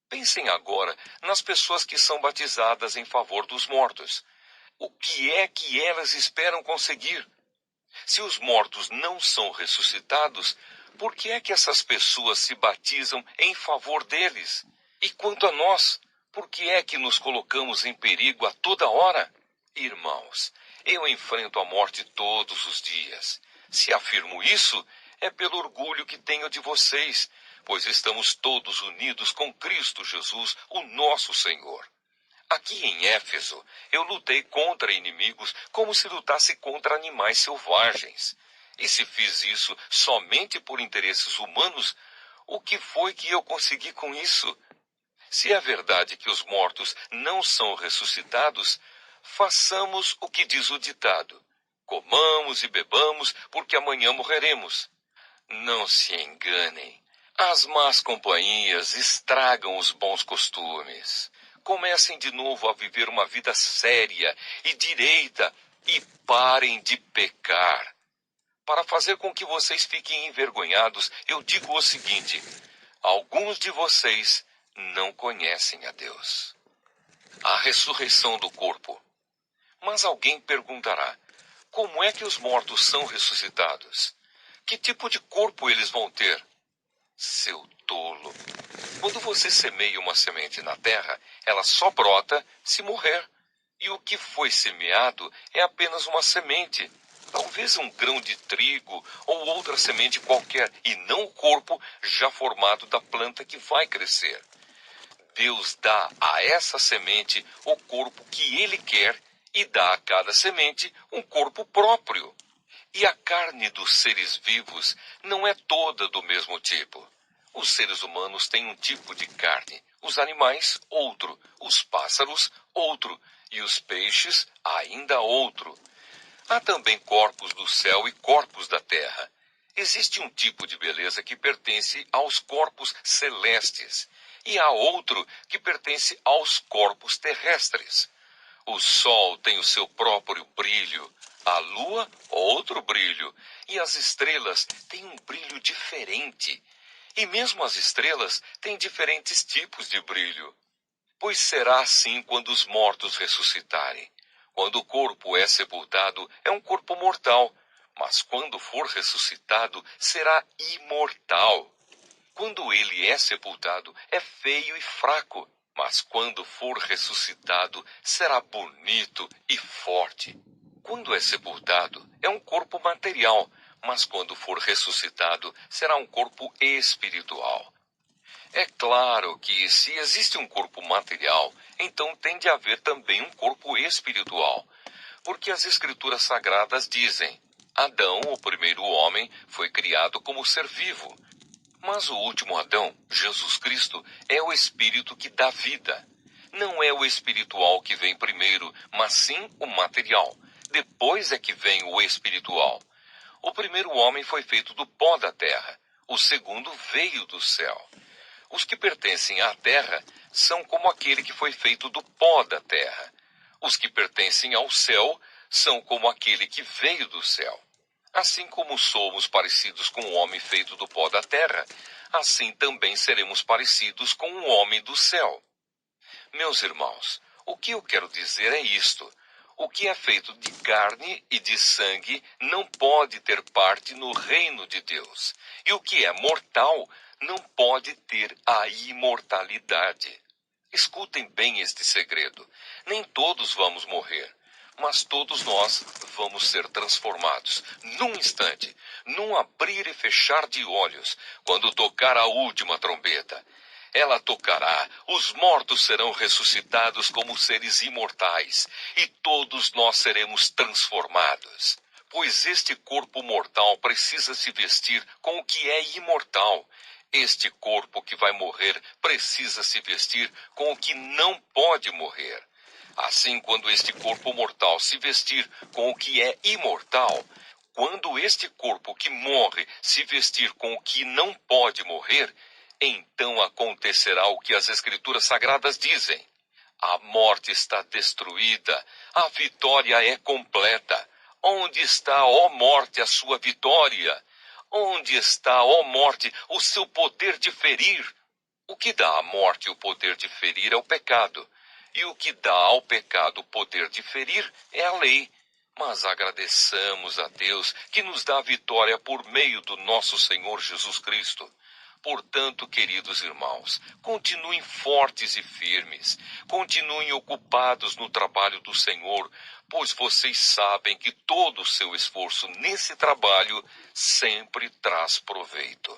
[SPEAKER 1] Pensem agora nas pessoas que são batizadas em favor dos mortos. O que é que elas esperam conseguir? Se os mortos não são ressuscitados, por que é que essas pessoas se batizam em favor deles? E quanto a nós, por que é que nos colocamos em perigo a toda hora? Irmãos, eu enfrento a morte todos os dias. Se afirmo isso, é pelo orgulho que tenho de vocês, pois estamos todos unidos com Cristo Jesus, o nosso Senhor. Aqui em Éfeso, eu lutei contra inimigos como se lutasse contra animais selvagens. E se fiz isso somente por interesses humanos, o que foi que eu consegui com isso? Se é verdade que os mortos não são ressuscitados, façamos o que diz o ditado: comamos e bebamos, porque amanhã morreremos. Não se enganem. As más companhias estragam os bons costumes. Comecem de novo a viver uma vida séria e direita e parem de pecar. Para fazer com que vocês fiquem envergonhados, eu digo o seguinte: alguns de vocês não conhecem a Deus. A ressurreição do corpo. Mas alguém perguntará: Como é que os mortos são ressuscitados? Que tipo de corpo eles vão ter? Seu tolo! Quando você semeia uma semente na terra, ela só brota se morrer. E o que foi semeado é apenas uma semente. Talvez um grão de trigo ou outra semente qualquer, e não o corpo já formado da planta que vai crescer. Deus dá a essa semente o corpo que Ele quer e dá a cada semente um corpo próprio. E a carne dos seres vivos não é toda do mesmo tipo. Os seres humanos têm um tipo de carne, os animais, outro, os pássaros, outro, e os peixes, ainda outro. Há também corpos do céu e corpos da terra. Existe um tipo de beleza que pertence aos corpos celestes, e há outro que pertence aos corpos terrestres. O sol tem o seu próprio brilho, a lua, outro brilho, e as estrelas têm um brilho diferente. E mesmo as estrelas têm diferentes tipos de brilho. Pois será assim quando os mortos ressuscitarem. Quando o corpo é sepultado, é um corpo mortal, mas quando for ressuscitado, será imortal. Quando ele é sepultado, é feio e fraco, mas quando for ressuscitado, será bonito e forte. Quando é sepultado, é um corpo material, mas quando for ressuscitado, será um corpo espiritual. É claro que se existe um corpo material, então tem de haver também um corpo espiritual. Porque as Escrituras Sagradas dizem: Adão, o primeiro homem, foi criado como ser vivo. Mas o último Adão, Jesus Cristo, é o Espírito que dá vida. Não é o espiritual que vem primeiro, mas sim o material. Depois é que vem o espiritual. O primeiro homem foi feito do pó da terra. O segundo veio do céu. Os que pertencem à terra são como aquele que foi feito do pó da terra. Os que pertencem ao céu são como aquele que veio do céu. Assim como somos parecidos com o homem feito do pó da terra, assim também seremos parecidos com o homem do céu. Meus irmãos, o que eu quero dizer é isto: o que é feito de carne e de sangue não pode ter parte no reino de Deus. E o que é mortal não pode ter a imortalidade. Escutem bem este segredo. Nem todos vamos morrer, mas todos nós vamos ser transformados num instante, num abrir e fechar de olhos, quando tocar a última trombeta. Ela tocará, os mortos serão ressuscitados como seres imortais, e todos nós seremos transformados. Pois este corpo mortal precisa se vestir com o que é imortal. Este corpo que vai morrer precisa se vestir com o que não pode morrer. Assim, quando este corpo mortal se vestir com o que é imortal, quando este corpo que morre se vestir com o que não pode morrer, então acontecerá o que as Escrituras Sagradas dizem: a morte está destruída, a vitória é completa. Onde está, ó morte, a sua vitória? Onde está, ó morte, o seu poder de ferir? O que dá à morte o poder de ferir é o pecado. E o que dá ao pecado o poder de ferir é a lei. Mas agradeçamos a Deus que nos dá a vitória por meio do nosso Senhor Jesus Cristo. Portanto, queridos irmãos, continuem fortes e firmes, continuem ocupados no trabalho do Senhor, pois vocês sabem que todo o seu esforço nesse trabalho sempre traz proveito.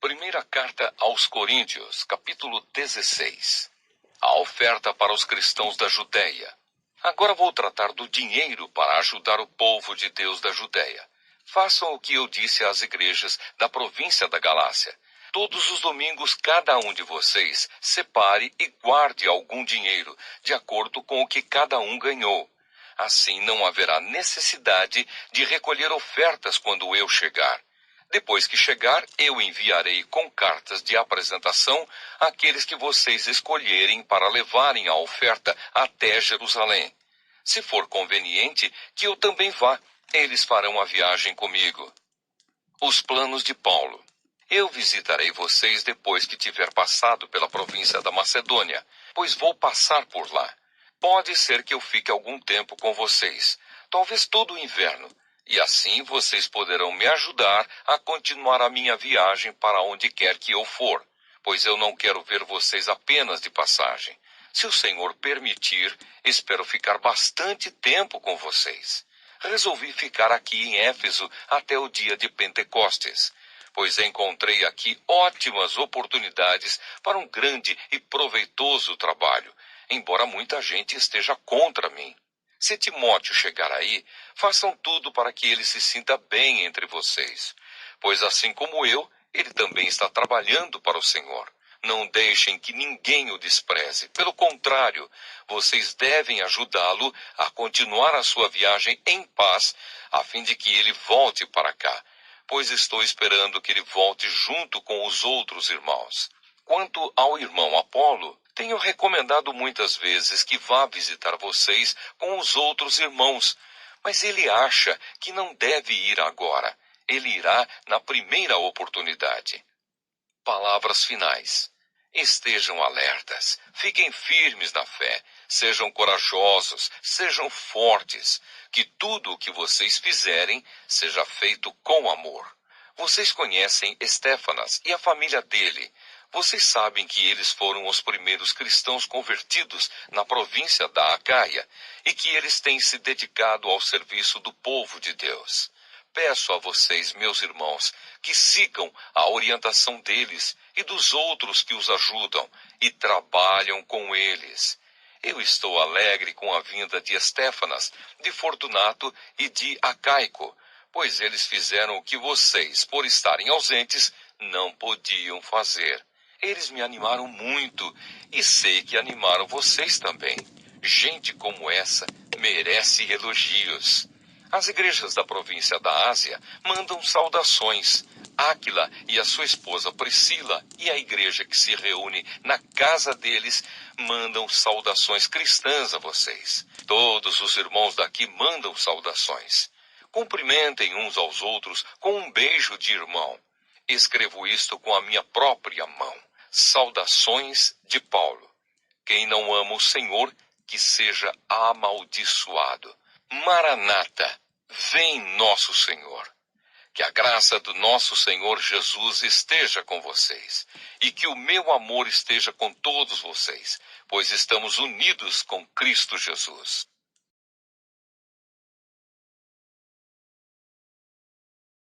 [SPEAKER 1] Primeira carta aos Coríntios, capítulo 16. A oferta para os cristãos da Judéia. Agora vou tratar do dinheiro para ajudar o povo de Deus da Judéia. Façam o que eu disse às igrejas da província da Galácia. Todos os domingos, cada um de vocês separe e guarde algum dinheiro, de acordo com o que cada um ganhou. Assim não haverá necessidade de recolher ofertas quando eu chegar. Depois que chegar, eu enviarei com cartas de apresentação aqueles que vocês escolherem para levarem a oferta até Jerusalém. Se for conveniente, que eu também vá, eles farão a viagem comigo. Os planos de Paulo. Eu visitarei vocês depois que tiver passado pela província da Macedônia, pois vou passar por lá. Pode ser que eu fique algum tempo com vocês, talvez todo o inverno, e assim vocês poderão me ajudar a continuar a minha viagem para onde quer que eu for, pois eu não quero ver vocês apenas de passagem. Se o Senhor permitir, espero ficar bastante tempo com vocês. Resolvi ficar aqui em Éfeso até o dia de Pentecostes, pois encontrei aqui ótimas oportunidades para um grande e proveitoso trabalho, embora muita gente esteja contra mim. Se Timóteo chegar aí, façam tudo para que ele se sinta bem entre vocês, pois assim como eu, ele também está trabalhando para o Senhor. Não deixem que ninguém o despreze. Pelo contrário, vocês devem ajudá-lo a continuar a sua viagem em paz, a fim de que ele volte para cá, pois estou esperando que ele volte junto com os outros irmãos. Quanto ao irmão Apolo, tenho recomendado muitas vezes que vá visitar vocês com os outros irmãos, mas ele acha que não deve ir agora. Ele irá na primeira oportunidade. Palavras finais. Estejam alertas, fiquem firmes na fé, sejam corajosos, sejam fortes, que tudo o que vocês fizerem seja feito com amor. Vocês conhecem Estéfanas e a família dele. Vocês sabem que eles foram os primeiros cristãos convertidos na província da Acaia e que eles têm se dedicado ao serviço do povo de Deus. Peço a vocês, meus irmãos, que sigam a orientação deles e dos outros que os ajudam e trabalham com eles. Eu estou alegre com a vinda de Estéfanas, de Fortunato e de Acaico, pois eles fizeram o que vocês, por estarem ausentes, não podiam fazer. Eles me animaram muito e sei que animaram vocês também. Gente como essa merece elogios. As igrejas da província da Ásia mandam saudações. Áquila e a sua esposa Priscila e a igreja que se reúne na casa deles mandam saudações cristãs a vocês. Todos os irmãos daqui mandam saudações. Cumprimentem uns aos outros com um beijo de irmão. Escrevo isto com a minha própria mão. Saudações de Paulo. Quem não ama o Senhor, que seja amaldiçoado. Maranata, vem nosso Senhor. Que a graça do nosso Senhor Jesus esteja com vocês, e que o meu amor esteja com todos vocês, pois estamos unidos com Cristo Jesus.